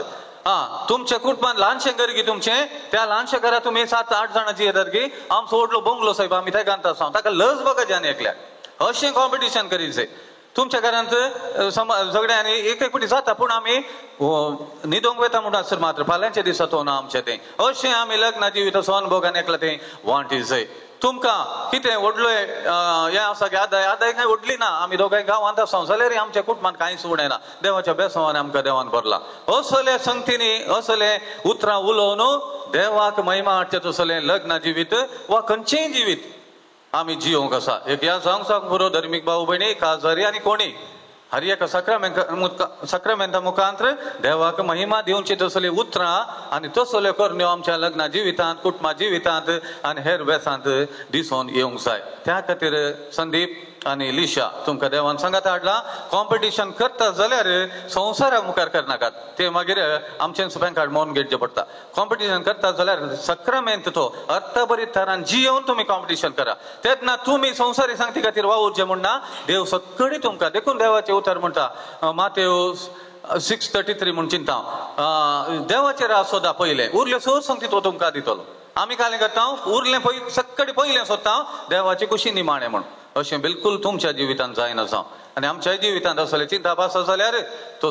तुमच्या कुटुंबात ल्हानशें घर गे तुमचें त्या ल्हानशा घरा तुम्ही 7-8 जाणांची येतात गे आमचो व्हडलो बंगलो साहेब आमी थंय घालता आसा ताका लज बघा आनी एकल्याक अशें कॉम्पिटिशन करीत तुमच्या घरांत झगड्यांनी एक फावटी जाता पूण आमी न्हिदोंक वयता म्हणून मात्र फाल्यांच्या दिसा तो ना आमचें तें अशें आमी लग्ना जिविताचो अनुभव आनी एकला तें वांटी जाय तुमकां कितें व्हडलो हें आसा की आदाय काय व्हडली ना आमी दोगांय गांवांत आसा जाल्यार आमच्या कुटुंबान कांयच उडयना देवाच्या बेसवान आमकां देवान भरला असले संगतींनी असले उतरां उलोवन देवाक महिमा हाडचे तसलें लग्ना जिवीत वा खंयचेंय जिवीत आमी जियोंक आसा एक ह्या जावंक पुरो धर्मीक भाऊ भयणी काजारी आनी कोणी हर एक सक्रामेंता मुखांत देवाक महिमा दिवची तसली उतरां आनी तसल्यो करण्यो आमच्या लग्ना जिवितांत कुटुंबा जिवितांत आनी हेर बेसांत दिसून येवंक जाय त्या खातीर संदीप आनी लिशा तुमकां देवान सांगात हाडला कॉम्पिटिशन करता जाल्यार संवसारा मुखार करनाकात ते मागीर आमचे सुपें कार्ड मोन घेवचें पडटा कॉम्पिटिशन करता जाल्यार सक्रामेंत तो अर्थभरीत तरान जियोवन तुमी कॉम्पिटिशन करा तेन्ना तुमी संवसारी सांगती खातीर वावुरचें म्हणना देव सगळी तुमकां देखून देवाचें उतर म्हणटा मातेव 6:33 म्हूण चिंता देवाचेर आसोदा पयलें उरले सो सांगती तो तुमकां दितलो आमी कालें करता उरलें सगळें पयलें सोदता देवाची कुशी निमाणें म्हण अशें बिलकुल तुमच्या जिवितांत जायना जावं आनी आमच्या जिवितांत असले चिंता भास जाल्यार तो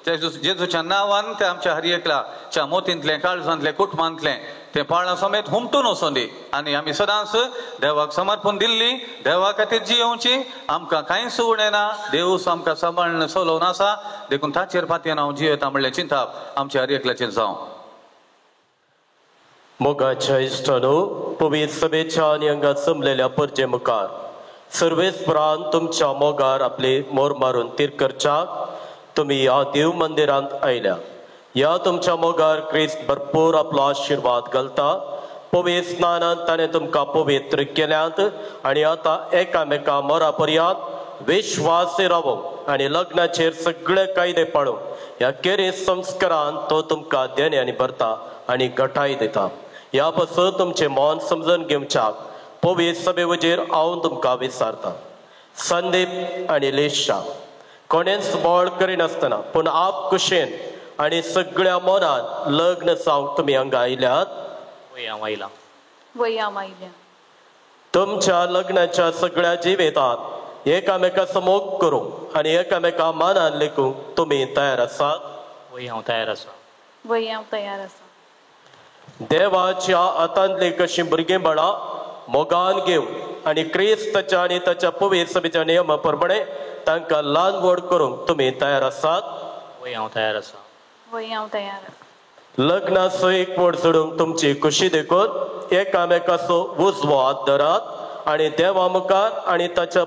जेजूच्या नांवान ते आमच्या हरियेकलाच्या मोतींतलें काळजांतलें कुटुंबांतलें ते पाळणा समेत हुमटून वचून दी आनी आमी सदांच देवाक समर्पण दिल्ली देवा खातीर जियोवची आमकां कांयच उणें ना देवूच आमकां सांबाळून चलोवन आसा देखून ताचेर फातीन हांव जियेता म्हणलें चिंताप आमच्या हरियेकल्याचेर जावं मोगाच्या इश्टानो पवित्र सभेच्या आनी हांगा जमलेल्या परजे मुखार सर्वेस्परान तुमच्या मोगार आपले मोर मारून तीर करच्याक तुमी ह्या देव मंदिरांत आयल्या ह्या तुमच्या मोगार क्रिस्त भरपूर आपलो आशिर्वाद घालता पवित्र स्नानांत ताणें तुमकां पवित्र केल्यात आनी आतां एकामेका मोरा पर्यंत विश्वासी रावूंक आनी लग्नाचेर सगळे कायदे पाळूंक ह्या केरीस संस्कारान तो तुमकां देण्यानी भरता आनी घटाय दिता ह्या पासून तुमचें मन समजून घेवच्याक पवित्र सभे वजेर हांव तुमकां विचारता संदीप आनी लेशा कोणेंच बोळ करिनासतना पूण आप कुशेन आनी सगळ्या मनान लग्न जावंक तुमी हांगा आयल्यात तुमच्या लग्नाच्या सगळ्या जिवितांत एकामेकाचो मोग करूंक आनी एकामेका मनान लेखूंक तुमी तयार आसात हांव तयार आसा देवाच्या हातांतली कशी भुरगेंपणां मोगान घेवन आनी क्रिस्ताच्या आनी ताच्या पवित्र सभेच्या नियमा प्रमाणे तांकां ल्हान व्हड करूंक तुमी तयार आसात हांव तयार आसा लग्नाचो एक व्हड सोडूंक तुमची खुशी देखून एकामेकाचो उजवो हात धरात आनी देवा मुखार आनी ताच्या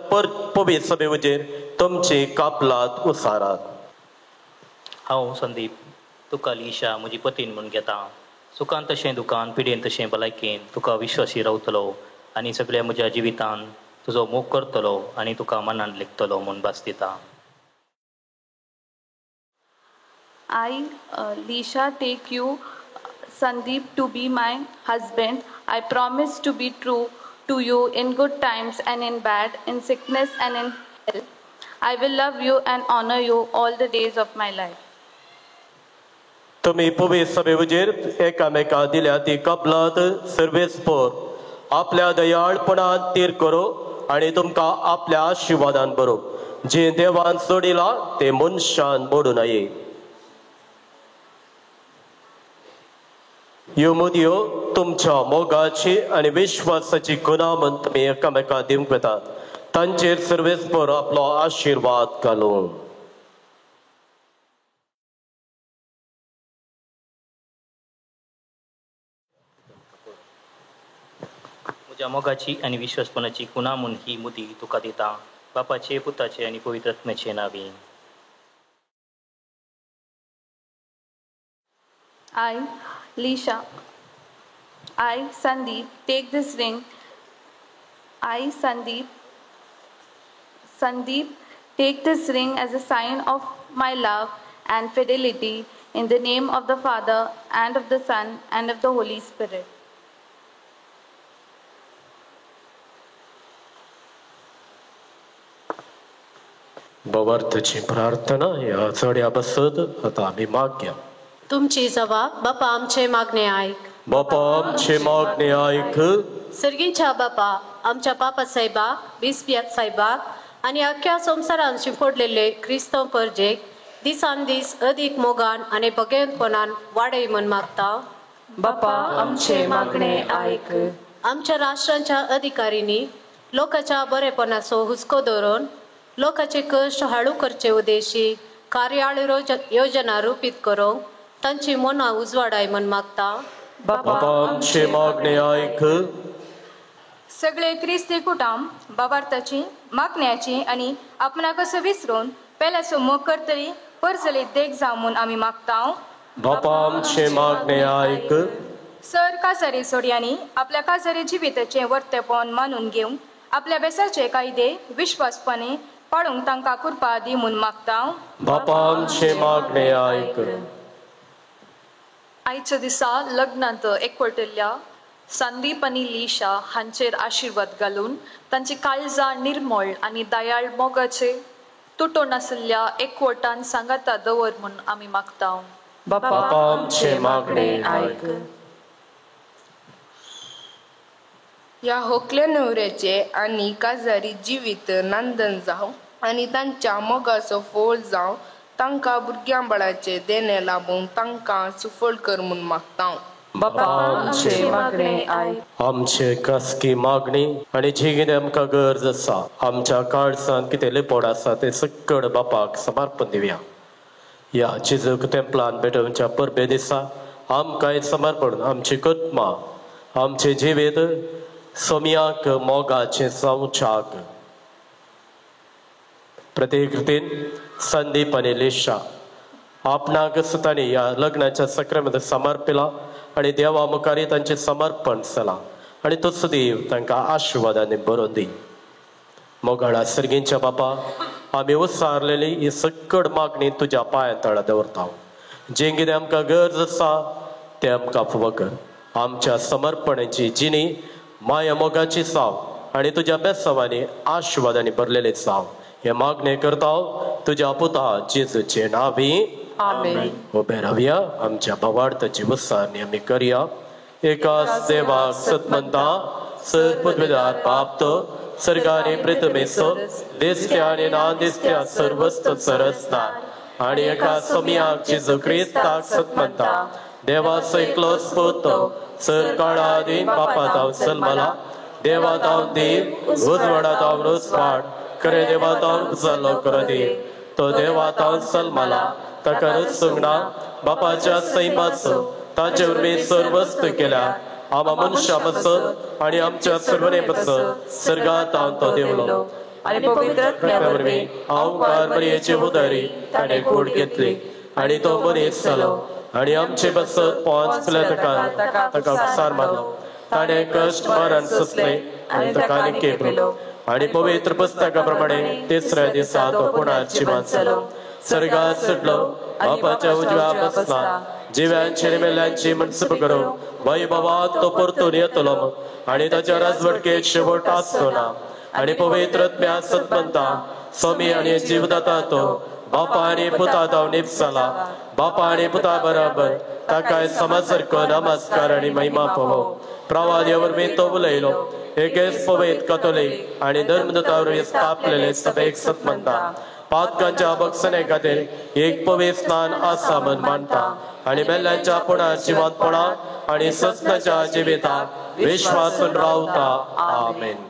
पवित्र सभे वजेर तुमची कापलात उसारात हांव संदीप तुका लिशा म्हजी पतीन म्हूण घेता सुखान तशें दुखान पिडेन तशें भलायकेन तुका विश्वासी रावतलो आनी सगळ्या म्हज्या जिवितांत तुजो मोग करतलो आनी तुका मनान लेखतलो म्हूण भास दिता I, Lisha, take you, Sandeep, to be my husband. I promise to be true to you in good times and in bad, in sickness and in health. I will love you and honor you all the days of my life. तुमी पवित्र सभे वजेर एकामेका दिल्या ती कपलात सर्वेस्पर आपल्या दयाळपणान तीर करो आनी तुमकां आपल्या आशिर्वादान बरो जे देवान सोडिला ते मनशान मोडू नये ह्यो मुदयो तुमच्या मोगाची आनी विश्वासाची खुणा म्हूण तुमी एकामेका दिवंक वेतात तांचेर सर्वेस्पर आपलो आशिर्वाद घालून म्हज्या मोगाची आनी विश्वासपणाची खुणा म्हूण ही मुदी तुका दिता बापाचे पुताचे आनी पवित्र आत्म्याचे नांवी I, Lisha, I, Sandeep, take this ring. I, Sandeep, take this ring as a sign of my love and fidelity in the name of the Father and of the Son and of the Holy Spirit. भावार्थाची प्रार्थना ह्या चढ्या बसत आता आमी मागया तुमची जबाब बापा आमचे मागणे ऐक बापा आमचे मागणे ऐक सर्गीच्या बापा आमच्या पापा साहेबाक बिस्पियात साहेबाक आनी अख्ख्या संवसारान शिंपडलेले क्रिस्तव परजेक दिसान दीस अदीक मोगान आनी भगेवंतपणान वाडय म्हूण मागता बापा आमचे मागणे ऐक आमच्या राष्ट्रांच्या अधिकारींनी लोकांच्या बरेपणाचो हुस्को धरून लोकांचे कश्ट हळू करचे उद्देशी कार्यावळी योजना रूपीत करूंक तांची मनां उजवाडाय म्हूण मागता बापा आमचे मागणे ऐक सगळे क्रिस्ती कुटुंब बाबार्थाची मागण्याची आनी आपणा कसो विसरून पेल्याचो मोग करतली परजलीत देख जावं म्हूण आमी मागता बापा आमचे मागणे ऐक सर काजारी सोडयांनी आपल्या काजारी जिविताचें वर्तेपण मानून घेवंक आपल्या बेसाचे कायदे विश्वासपणे पाळूंक तांकां कृपा दी म्हूण मागता. बापा आमचे मागणे आयक. आयच्या दिसा लग्नांत एकवटल्या संदीप आनी लिशा हांचेर आशिर्वाद घालून तांची काळजां निर्मळ आनी दयाळ मोगाचे तुटून आशिल्ल्या एकवटान सांगाता दवर म्हूण आमी मागता. बापा आमचे मागणे आयक. ह्या होकल्या न्हवऱ्याचे आनी काजारी जिवीत नंदन जावं आनी तांच्या मोगाचो फोळ जावं. तांकां भुरग्यां बाळाचे देणे लाभूंक तांकां सुफळ कर म्हूण मागता. बापा आमचे मागणे आयक. आमचे कसकी मागणी आनी जी कितें आमकां गरज आसा आमच्या काळजांत कितें लिपोड आसा ते सकड बापाक समर्पण दिवया. ह्या जेजूक तेंपलान भेटोवच्या परबे दिसा आमकां समर्पण आमची कुटुंबां आमचे जिवीत सोम्याक मोगाचे जावच्याक. प्रत्येक रितीन संदीप आनी लिशा आपणाक सुतांनी ह्या लग्नाच्या सक्रामेंत समर्पिला आनी देवा मुखारी तांचें समर्पण जालां आनी तसो देव तांकां आशिर्वादांनी भरून दी. मोगाळा सर्गींच्या बापा आमी उसारलेली ही सकड मागणी तुज्या पांयां तळा दवरता. जें कितें आमकां गरज आसा तें आमकां फावो कर. आमच्या समर्पणाची जिणी माया मोगाची जाव आनी तुज्या बेसांवांनी आशिर्वादांनी भरलेली जाव. हे मागणे करता तुज्या पुता जेजूचे नांवी. आमेन. उबे रावया. आमच्या भवार्थाची उसारणी आमी करया. एकाच देवाक सत म्हणटा सर्पद्वेदार बापतो सर्गाने प्रथमेसो दिसत्या आनी ना दिसत्या सर्वस्त सरस्तार आनी एका सोम्याक जेजू क्रिस्ताक सत म्हणटा देवाचो एकलोच पुतो सर काळादीन पापात हांव सल्मला देवात हांव देव उजवाडात हांव रुजवाड खरे देवात हांव जालो कर देव तो देवात हांव सल्मला ताका रुजसुंगडा बापाच्या सैमाचो ताचे वरवीं सर्वस्त केल्या आम मनुष्या बसत आणि आमच्या सर्वने बसत सर्गात हांव तो देवलो आणि पवित्र वरवीं हांव कारमरियेची उदारी ताणें कूड घेतली आणि तो मनीस जालो आणि आमचे बसत पोंच ताका उपसार मारलो ताणें कश्ट मरण सोंसले आनी ताका केलो आणि पवित्र पुस्तका प्रमाणे तिसऱ्या दिसा तो पुन्हा जिवंत जालो सर्गात सुटलो बापाच्या उजव्या बसला जिव्यांची मेल्यांची मनसप करो वैभवात तो परतून येतलो आणि ताच्या राजवटकेक शेवट आसलो ना आणि पवित्र सत म्हणटा स्वामी आणि जीवदाता तो बापा आणि पुता तो निपसला बापा आणि पुता बराबर ताकाय समाजसारको नमस्कार आणि महिमा पवो प्रवादी वरवीं तो उलयलो एकेच पवित्र कथोलीक आणि धर्मदूतावरवीं स्थापलेले सभेक सत म्हणटा पातकांच्या भक्षणे खातीर एक पवित्र स्नान आसा म्हण मानता आणि मेल्यांच्या पुणा जिवंतपणा आणि सस्ताच्या जिविताक विश्वासून रावता. आमेन.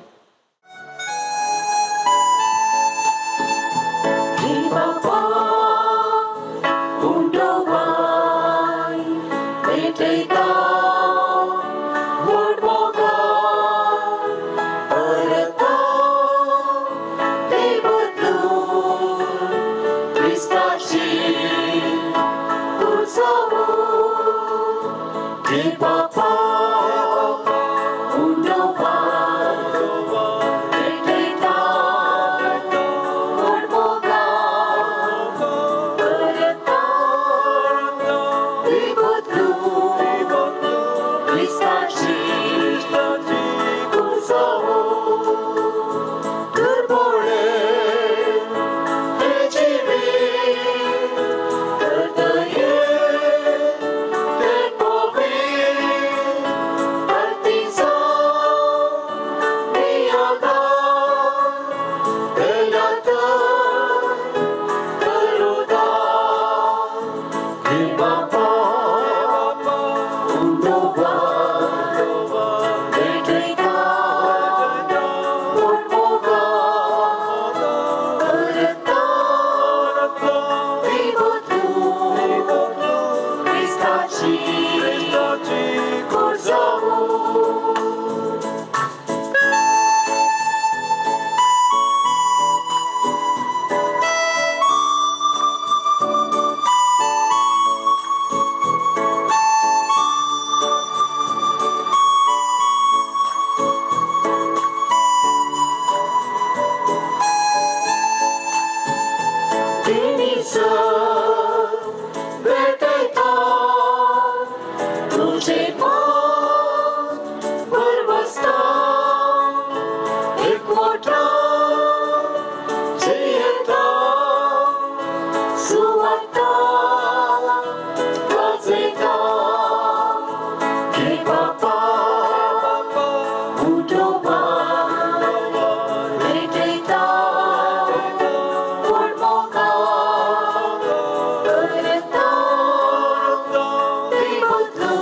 मोठा जयता सुवार्ता गाजयता हे बापा उठोबा भेटयता पोटमोका करता ते बदलू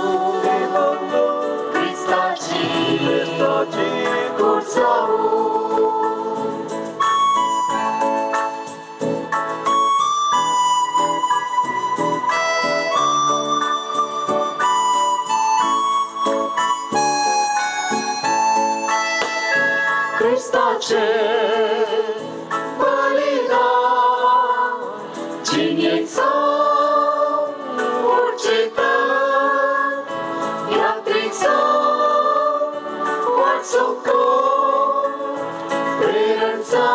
क्रिस्ताची कुर्सावू Cristace balidan cinieca urceta yatrica warsoko preranța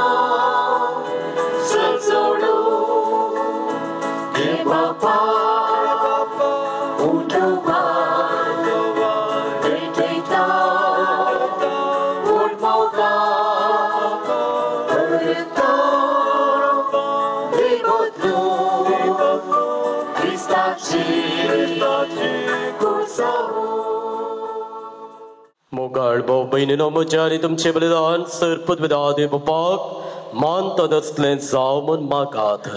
să-ți he bapa utuba te-ta urmoga urta de botlu Cristaci cursavu मोगाळ भाऊ बहिणीनो म्हज्यानी तुमचे बलिदान सरपत विदादे बापाक मानतन असलें जाव म्हूण मागात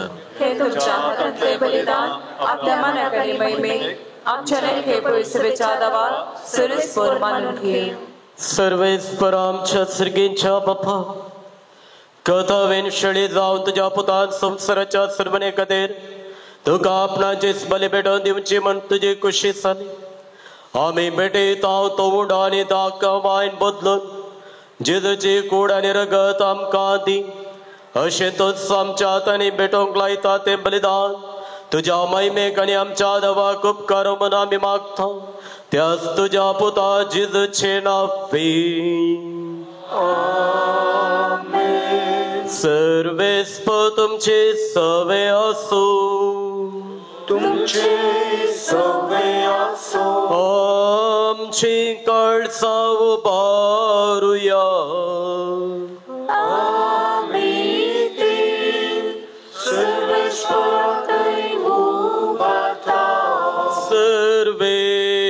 हे तुमच्या हातांतले बलिदान आपल्या मनाकडे महिमेक आमच्या नेमके पवित्रतेच्या दावा सरस्वर मानून घे सर्वेस्पर आमच्या सर्गींच्या बापा कथा वेनशळी जावन तुझ्या पुतान संसाराच्या सर्वने खातीर तुका आपणाचे बली भेटोवन दिवची म्हण तुजी खुशी जाली आमी भेटयत हांव तो उंडो आनी दाका वायन बदलून जेजूची कूड आनी रगत आमकां दी अशें तूच आमच्या हातांनी भेटोवंक लायता तें बलिदान तुज्या महिमेक आनी आमच्या देवाक उपकार म्हूण आमी मागता त्याच तुझ्या पुता जेजूचे नांवी सर्वेस्पर तुमचे सवे आसूं तुमचे सवे आसूं आमची कळसां उबारुया आमी ती सर्वेस्परांतय उबारता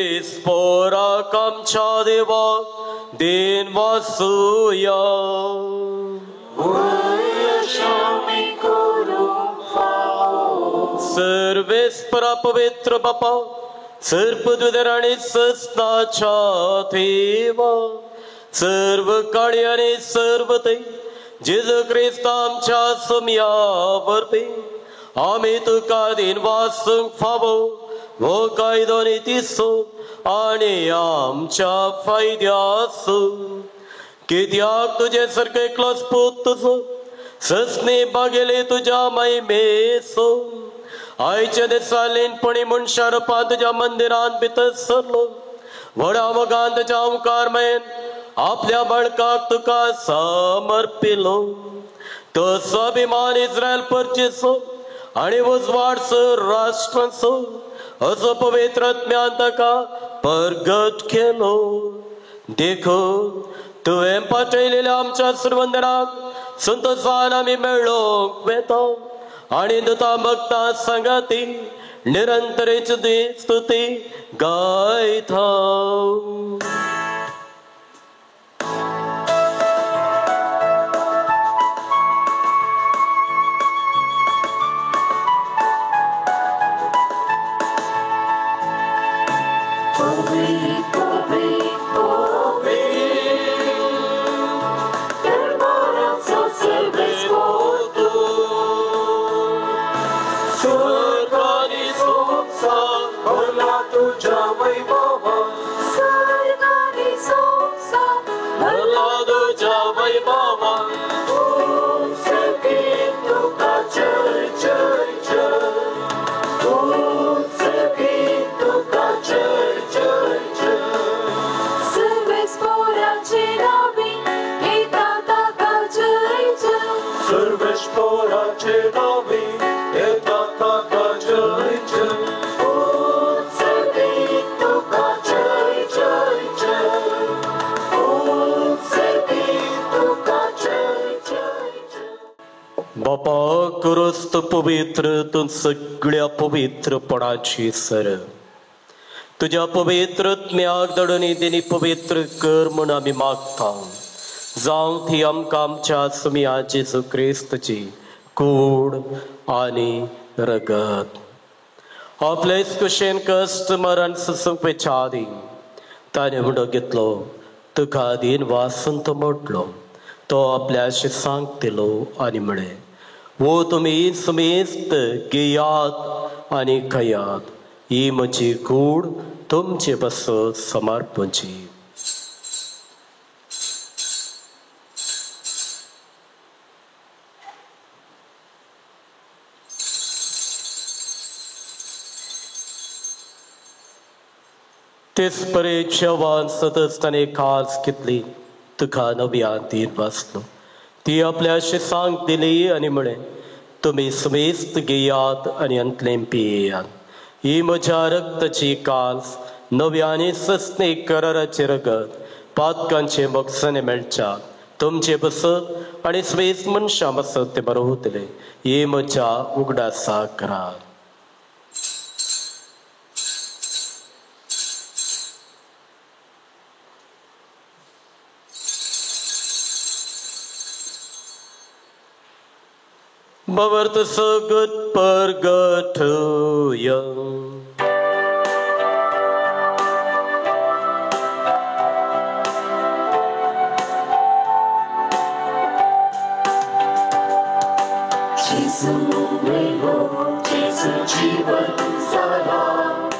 सर्वेस्पराक आमच्या देवाक देन वासुया सर्वेस्परा पवित्र बापा सर्पदुदर आणि सस्ताच्या देवा सर्व काळी आणि सर्व ते जेजू ख्रिस्त आमच्या समयावरती आम्ही तुका दिन वासूंक फावो हो कायदो नितीसो आणि आमच्या फायद्यासो कित्याक तुझे सारखे एकलोच पूत तुजो ससने बागेले तुझ्या महिमेसो आयच्या दिसा लेनपणी मनशा रुपान तुझ्या मंदिरांत भितर सरलो व्हडा मोगान तुज्या ओंकार मेन आपल्या बाळकाक तुका समर्पिलो तो स्वाभिमान इस्रायल परचेसो आणि उजवाडसर राष्ट्रांचो असो पवित्र आत्म्यान ताका परगट केलो देखो तुवें पाठयलेल्या आमच्या सुरवंदराक संतोषान आमी मेळोंक वेता आणि दुता भक्ता संगती निरंतरेची स्तुती गायता Gotcha. बापा करोस तू पवित्र तू सगळ्या पवित्रपणाची सर तुझ्या पवित्र म्याग दडणी देणी पवित्र कर म्हण आम्ही मागता जावं ती आमकां आमच्या सुमिया जेजू क्रिस्तची कूड आनी रगत आपल्या कुशेन कष्ट मरण सुसुपेच्या आदी ताणे म्हणो घेतलो तुका दिन वासंत म्हटलो तो आपल्याशी सांगतलो आनी म्हणे वो तुम्ही समेस्त घेयात आनी खयात ही म्हजी कूड तुमचे बसत समर्पणची तेच परीक्षावान सतत ताणे खास घेतली तुका नव्यान दिन वाचलो ती आपल्याशी सांग दिली आनी म्हणे तुम्ही समेस्त घेयात आनी अंतलें पियेयात ही म्हज्या रक्ताची कास नव्यानी सस्ने कराराचे रगत पातकांचे मोगसणे मेळच्या तुमचे बसत आनी समेस्त मनशां बसत ते बरोवतले ही म्हज्या उगडासा करार Bavart sagat pargataya Jesu mego, Jesu jivan sada,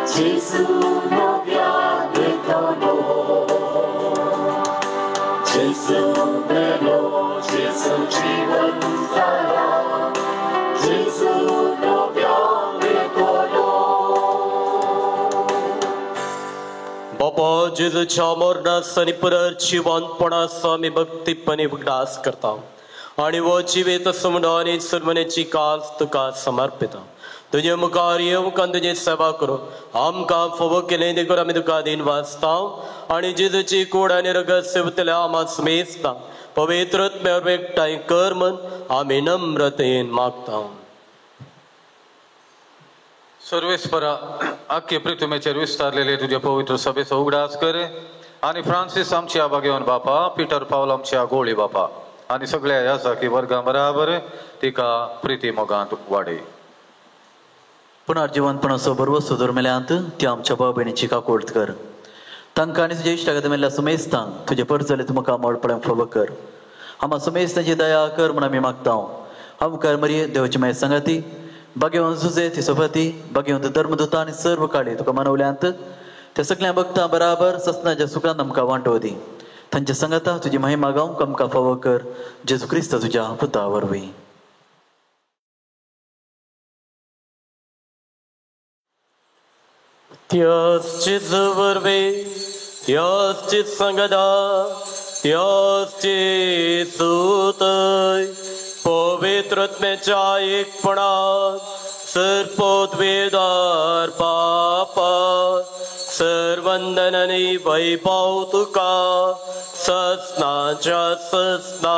Jesu novya dekano. Jesu mego, Jesu jivan sada, Jesu novya dekano. बाबा जेजूच्या मरणास आणि परजीवनपणाचा आम्ही भक्तीपणे उगडास करता आणि वो जिवेत समूह आणि सर्वनेची कास तुका समर्पिता तुझे मुखार येवकान तुझी सेवा करू आमकां फोव केलें देखून आमी तुका दिन वाचता आणि जेजूची कूड आनी रगत सेवतल्या आमां समेस्ता पवित्रत्म्यावर एकठांय कर म्हण आमी नम्रतेन मागता सर्वेस्परा आख्खे पृथ्वीचेर विस्तारलेले तुझ्या पवित्र सभेचो उगडास कर आणि फ्रांसीस आमच्या बागेवन बापा पीटर पावल आमच्या गोळी बापा आणि सगळ्या ह्या साखी वर्गां बराबर तिका प्रिती मोगांत वाडय पुनर्जीवनपणाचो बरो सुदूर मेल्यांत ती आमच्या भाव भयणीची काकोळट कर तांकां आनी तुज्या इश्टागत मेल्ल्या सुमेस्तांक तुजे परजले तुमकां मोडपड्यांक फोव कर आम्हा सुमेस्तांची दया कर म्हण आमी मागता अवकार मरी देवाची माय संगती बागेवन झुजे ती सोबती बागेवन धर्मदूता आनी सर्व काळी तुका मनवल्यांत त्या सगळ्या भक्तां बराबर ससनाच्या सुखांत आमकां वांटो दी तांच्या संगता तुजी महिमा गावंक आमकां फावो कर जेजू क्रिस्त तुज्या पुता वरवीं त्याच वरवे त्याच संगदा त्याचे सुतय पवित्रत्म्याच्या एकपणात सर्पोद्वेदार पापा सर्वंदनानी वैभव तुका ससनाच्या ससना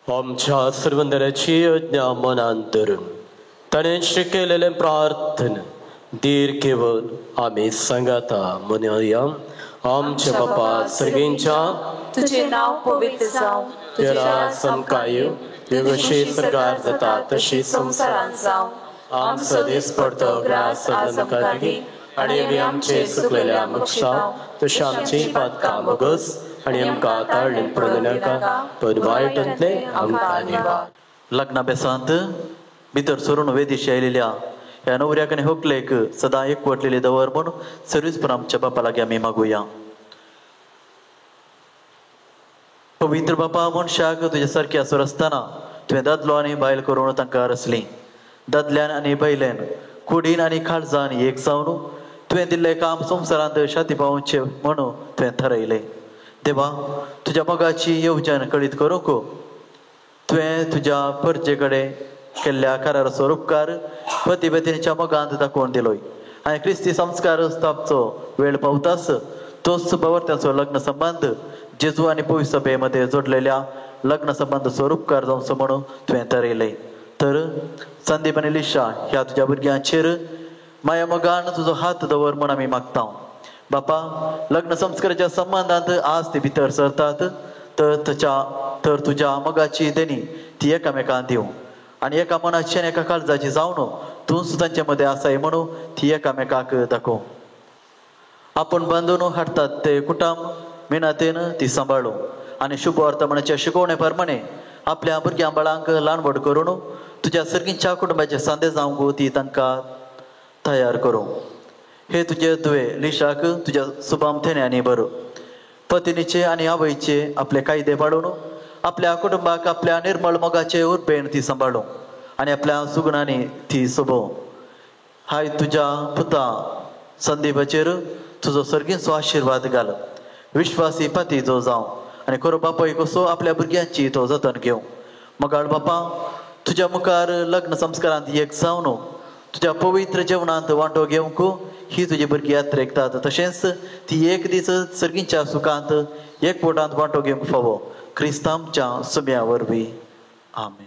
आमच्या सर्वंदराची आज्ञा मनांत धरून ताणें शिकयलेले प्रार्थना धीर घेवन आमी सांगाता म्हणया आमच्या बापा सर्गेंच्या तुझे नाव पवित्र जावं तुझे राज समकाय देवशी सरकार जाता तशी संसारांत जावं आमचो दीस पडतो ग्रास आमकां दी आनी आमी आमचे चुकलेल्या मोक्षा तशी आमची पातकां मोगस आनी आमकां ताळणेन पडूं नाका पण वायटांतले आमकां निवार लग्नाभ्यासांत भितर सरून वेदीशी आयलेल्या ह्या नवऱ्याक आनी व्हंकलेक सदां एकवटलेली दवर म्हूण सर्वीस आमच्या बापा लागीं आमी मागुया पवित्र बापा मनशाक तुज्या सारकी आसर आसतना तुवें दादलो आनी बायल करून तांकां रचली दादल्यान आनी बायलेन कुडीन आनी काळजान एक जावन तुवें दिल्लें काम संवसारांत शाती पावोवचें म्हणून तुवें थारायलें देवा तुज्या मोगाची येवजण कळीत करूंक तुवें तुज्या परजे कडेन केल्ल्या कराराचो उपकार पती पत्नीच्या मोगांत दाखोवन दिलोय आनी क्रिस्ती संस्कार स्थापचो वेळ पावताच तोच पवर्त्याचो लग्न संबंध जेजू आणि पवित्र सभेमध्ये जोडलेल्या लग्न संबंध स्वरूपकार जाऊन म्हणून तुवें थारयले. तर संदीप आणि लिशा ह्या तुझ्या भुरग्यांचेर माया मोगान तुजो हात दवर म्हूण आमी मागता. बापा, लग्न संस्काराच्या संबंधांत आज ते भितर सरतात तर तुझ्या मोगाची देणी ती एकामेकांक दिवं आणि एका मनाची आनी एका काळजाची जावन तूं तांच्या मध्ये आसाय म्हणून ती एकामेकाक दाखोव. आपण बांधून हाडतात ते कुटुंब मेहनतीन ती सांबाळू आणि शुभ वर्तमानाच्या शिकवणे प्रमाणे आपल्या भुरग्यां बाळांक ल्हान व्हड करून तुझ्या सर्गींच्या कुटुंबाचे सांदे जावंक ती तांकां तयार करूं. हे तुझे दुवे लिशाक तुझ्या सुभामथेन्यांनी बरो. पत्नीचे आणि आवयचे आपले कायदे पाळून आपल्या कुटुंबाक आपल्या निर्मळ मोगाचे उर्बेन ती सांबाळू आणि आपल्या सुगुणांनी ती सोबो. हाय तुझ्या पुता संदीपाचेर तुजो सर्गींचो आशिर्वाद घाल. विश्वासी पती जो जावं आणि खरो बापाय कसो आपल्या भुरग्यांची तो जतन घेवं. मोगाळ बापा, तुझ्या मुखार लग्न संस्कारांत एक जावन तुझ्या पवित्र जेवणांत वांटो घेवंक ही तुजी भुरगीं यात्रेकतात. तशेंच ती एक दीस सर्गींच्या सुखांत एकवटांत वांटो घेवंक फावो. क्रिस्तांच्या सुम्या वरवीं. आमेन.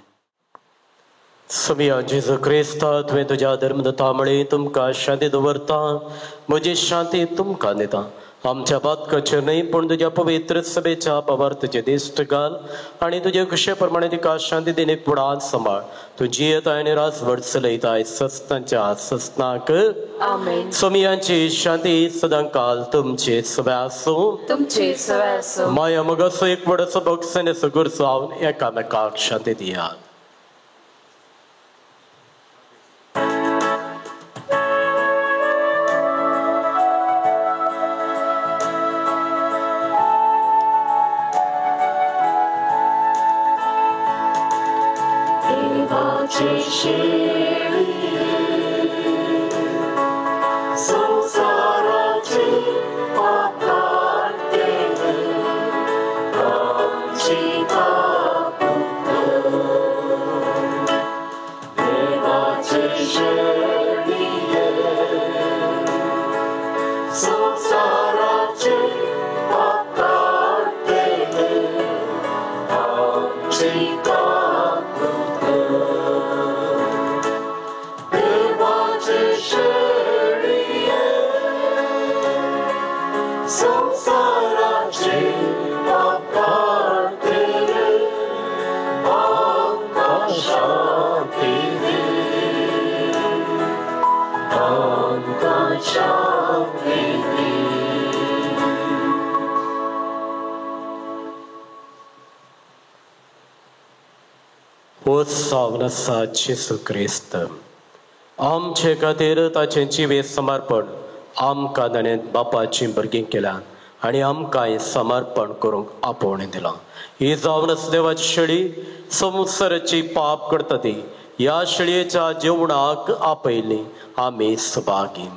सुमिया जेजू क्रिस्ता, तुवें तुज्या धर्मदता मुळे तुमकां शांती दवरता. म्हजी शांती तुमकां दिता. आमच्या बातकाचेर न्हय पूण तुज्या पवित्र सभेच्या पवार तुजे दिश्ट घाल आणि तुजे खुशे प्रमाणे तिका शांती देणे पुढान सांबाळ. तूं जियेताय आनी राजवट चलयताय सस्तांच्या सस्तांक. आमेन. सुमियांची शांती सदांकाल तुमचे सव्यासो. माया मोगाचो एक व्हडसो भक्सने सुगूर जावन एकामेकाक शांती दियात. सावनसा जेजू क्रिस्त, आमचे खातीर ताचें जिवे समर्पण आमकां ताणें बापाची भुरगीं केल्यां आनी आमकांय समर्पण करूंक आपोवणें दिलां. ही जावनच देवाची शेळी संवसाराची पाप करता ती ह्या शेळयेच्या जेवणाक आपयली आमी सुभागी.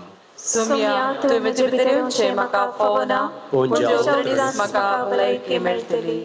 सुमिया, तुवें म्हजे भितर येवचें म्हाका फावो ना, पूण ज्यो म्हाका भलायकी मेळटली.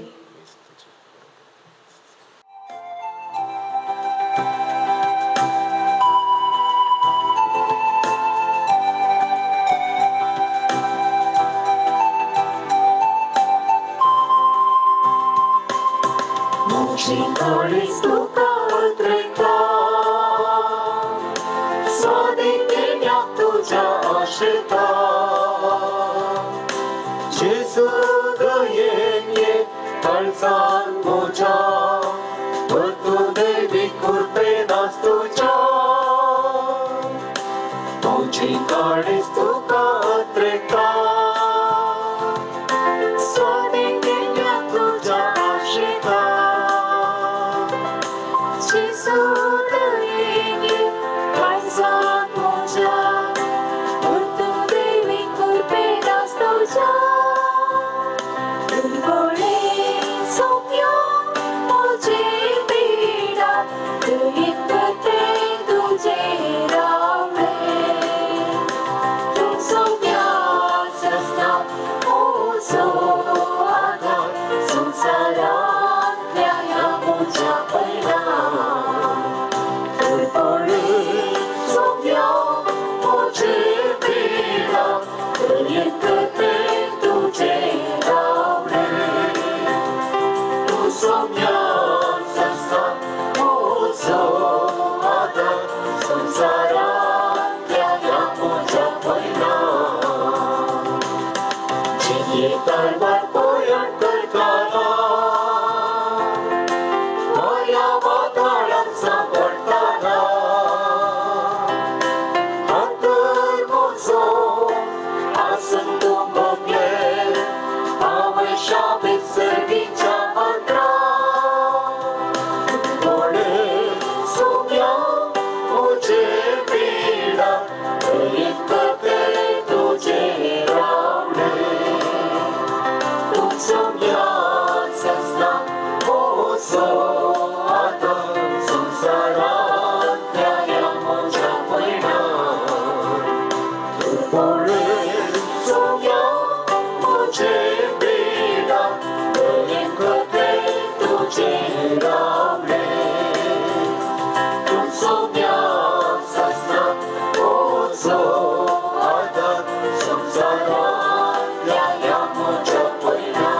Italvar poyan kartana Maya vadalam savartana Hatar mozo Asandu mogle Ave shabit servicha mandra Mole sumya Mujhe pida Ikate tujhe ramne Sumya sasna mozo Adam samsarat Kaya moja paina Tupore sumya Mujhe pida Ikate tujhe ramne Sumya sasna mozo Adam samsarat Kaya moja paina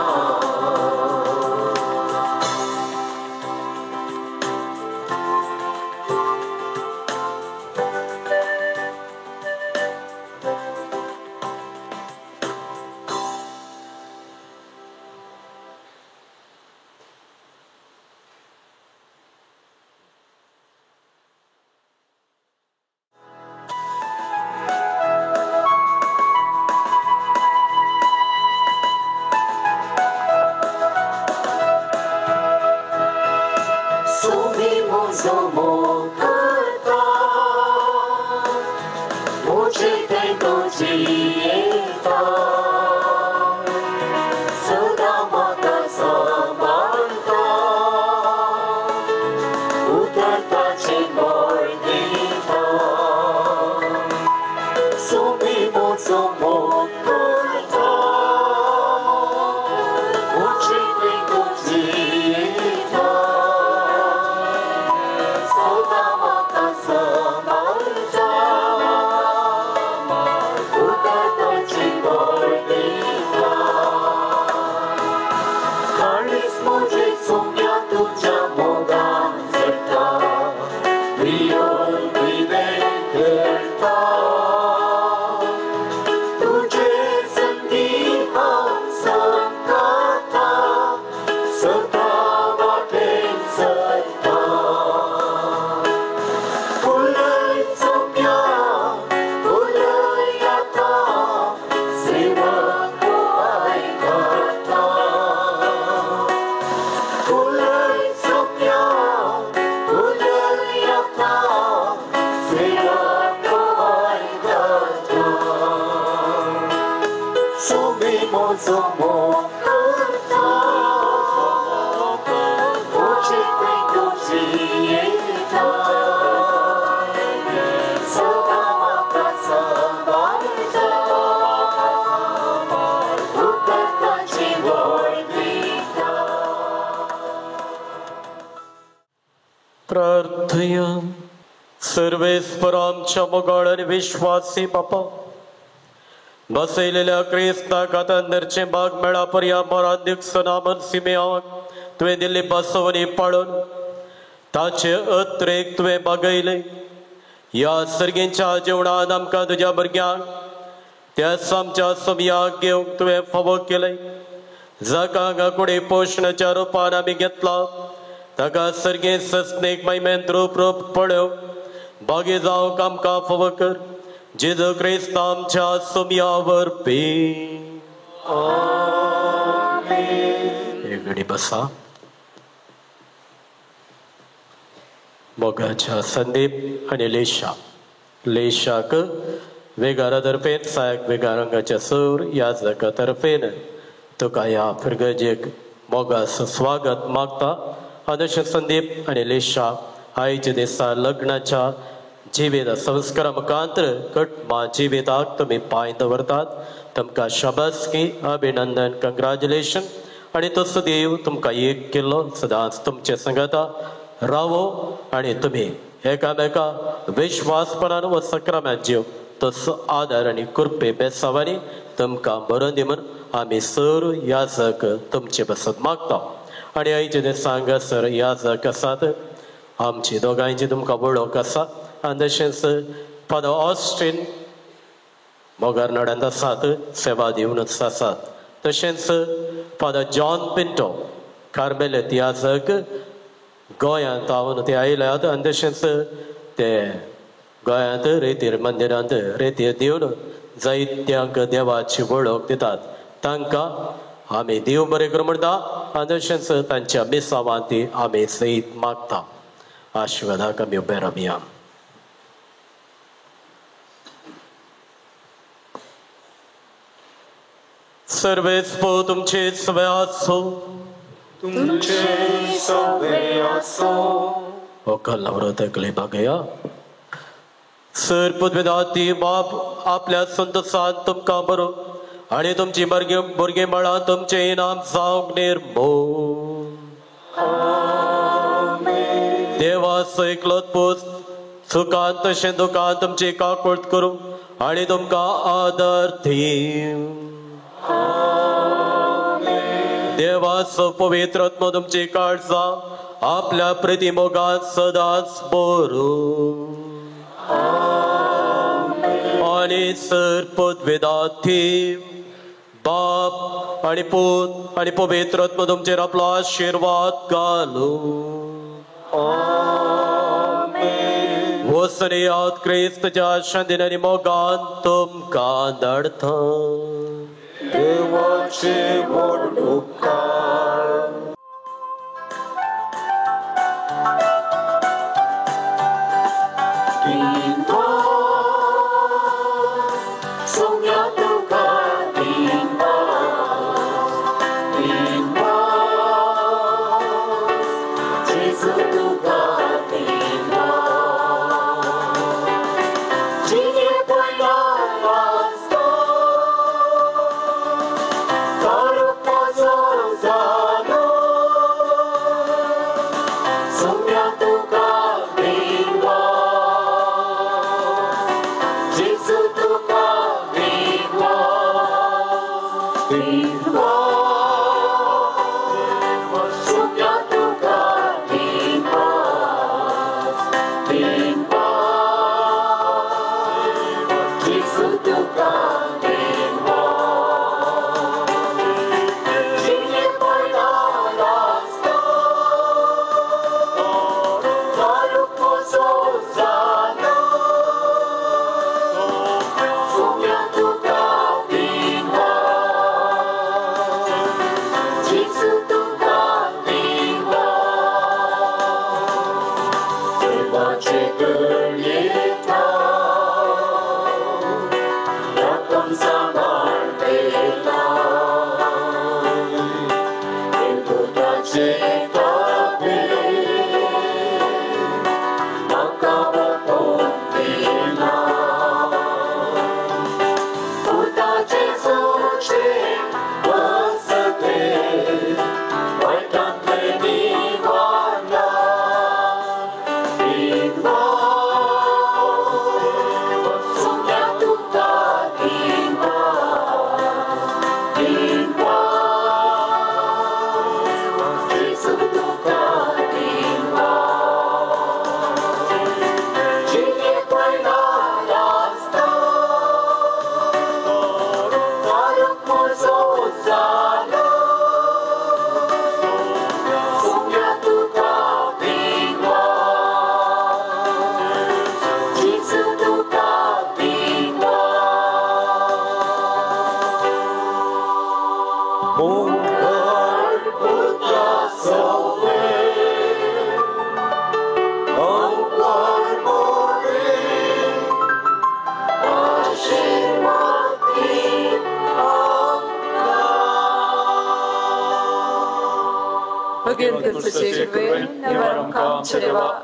Subimos o mocata Muce tento cieta Sedamata samanta Utarta cimordita Subimos o mocata Muce tento cieta Sedamata samanta Utarta cimordita Karis mujhe sumya tuja mogam zeta Viol vide kerta Tujhe sangiha sankata Sata vaten sata Kulay sumya Kulay yata Seva ko ay karta Kulay sumya Kulay yata Seva ko ay karta Subimos o mocata Muce tento cieta Sedamata samanta Utarta cimordita प्रार्थया सर्वेस्परामच्या मोगाळ आणि विश्वासी बापा बसयलेल्या क्रिस्ता कातंदरचे बाग मेळा पर्या मोराध्यक्ष नामन सिमेयाक तुवें दिल्ली बसवणी पाळून ताचे अत्रेक तुवें बागयले या सर्गींच्या जेवणात आमकां तुज्या भुरग्यांक त्या सामच्या समयाक घेवंक तुवें फावो केले जाका गाकुडे पोषणाच्या रुपान आमी घेतला ताका सर्गे सस्नेक महिमेंत रूप रूप पळव बागी जावंक आमकां फावो कर जेजू क्रिस्त आमच्या सुमयावर पे एक घडी बसा मोगाच्या संदीप आणि लेशाक वेगारा तर्फेन सायक वेगा रंगाच्या सूर याजका तर्फेन तुका या फिरगजेक मोगास स्वागत मागता आदर्श संदीप आणि लेशा आयच्या दिसा लग्नाच्या जिवीत संस्कारा मुखांतर कटमा जिविताक तुम्ही पांय दवरतात तुमकां शाबासकी अभिनंदन कंग्रॅच्युलेशन आणि तो देव तुमकां एक केल्लो सदांच तुमचे संगता रावो आणि तुम्ही एकामेका विश्वासपणान व सक्राम्यात जीव तस आदार आणि कृपे बेसावानी तुमकां बरोवन दी म्हूण आमी सर याजक तुमचे बसत मागता आणि आयचे दिसांक सर याजक आसात आमची दोगांयची तुमकां वळख आसा आनी तशेंच फादर ऑस्टीन मोगार नड्यांत आसात सेवा दिवनूच आसात तशेंच फादर जॉन पिंटो कार्मेल इतिहासक गोंयांत हांव ते आयल्यात आनी तशेंच ते गोंयांत रेतीर मंदिरांत रेतीर दिवन जायत्यांक देवाची वळख दितात तांकां आमी देव बरें करूं म्हणटा आनी तशेंच तांच्या मिसावांती आमी सईत मागता आशिर्वादाक आमी उबे रावया. सर्वेस्पो तुमचे सवे आसो तुमचे सवे आसो ओकल नवरतकले बागया सर पदवेदाती बाप आपल्या संतोषान तुमकां बरो आनी तुमची भुरगीं बाळां तुमचे इनाम जावंक निर्मोल देवा सैकलोत पोस सुखांत तशें दुखांत तुमची काकूट करूं आनी तुमकां आदर थीम देवाचो पवित्र आत्मो तुमची काळजां आपल्या प्रतिमोगात सदांच बरो आनी सर पदवेदाती बाप आनी पूत आनी पवित्र आत्मो तुमचेर आपलो आशिर्वाद घालो वसनियात क्रिस्ताच्या शांतीन आनी मोगान तुमकां धाडटा देवाचे व्हड उपकार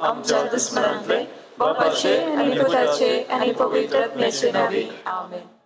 आमच्या दुस्मनांतले बापाचे आणि पुताचे आणि पवित्र आत्म्याचे नावे आमेन.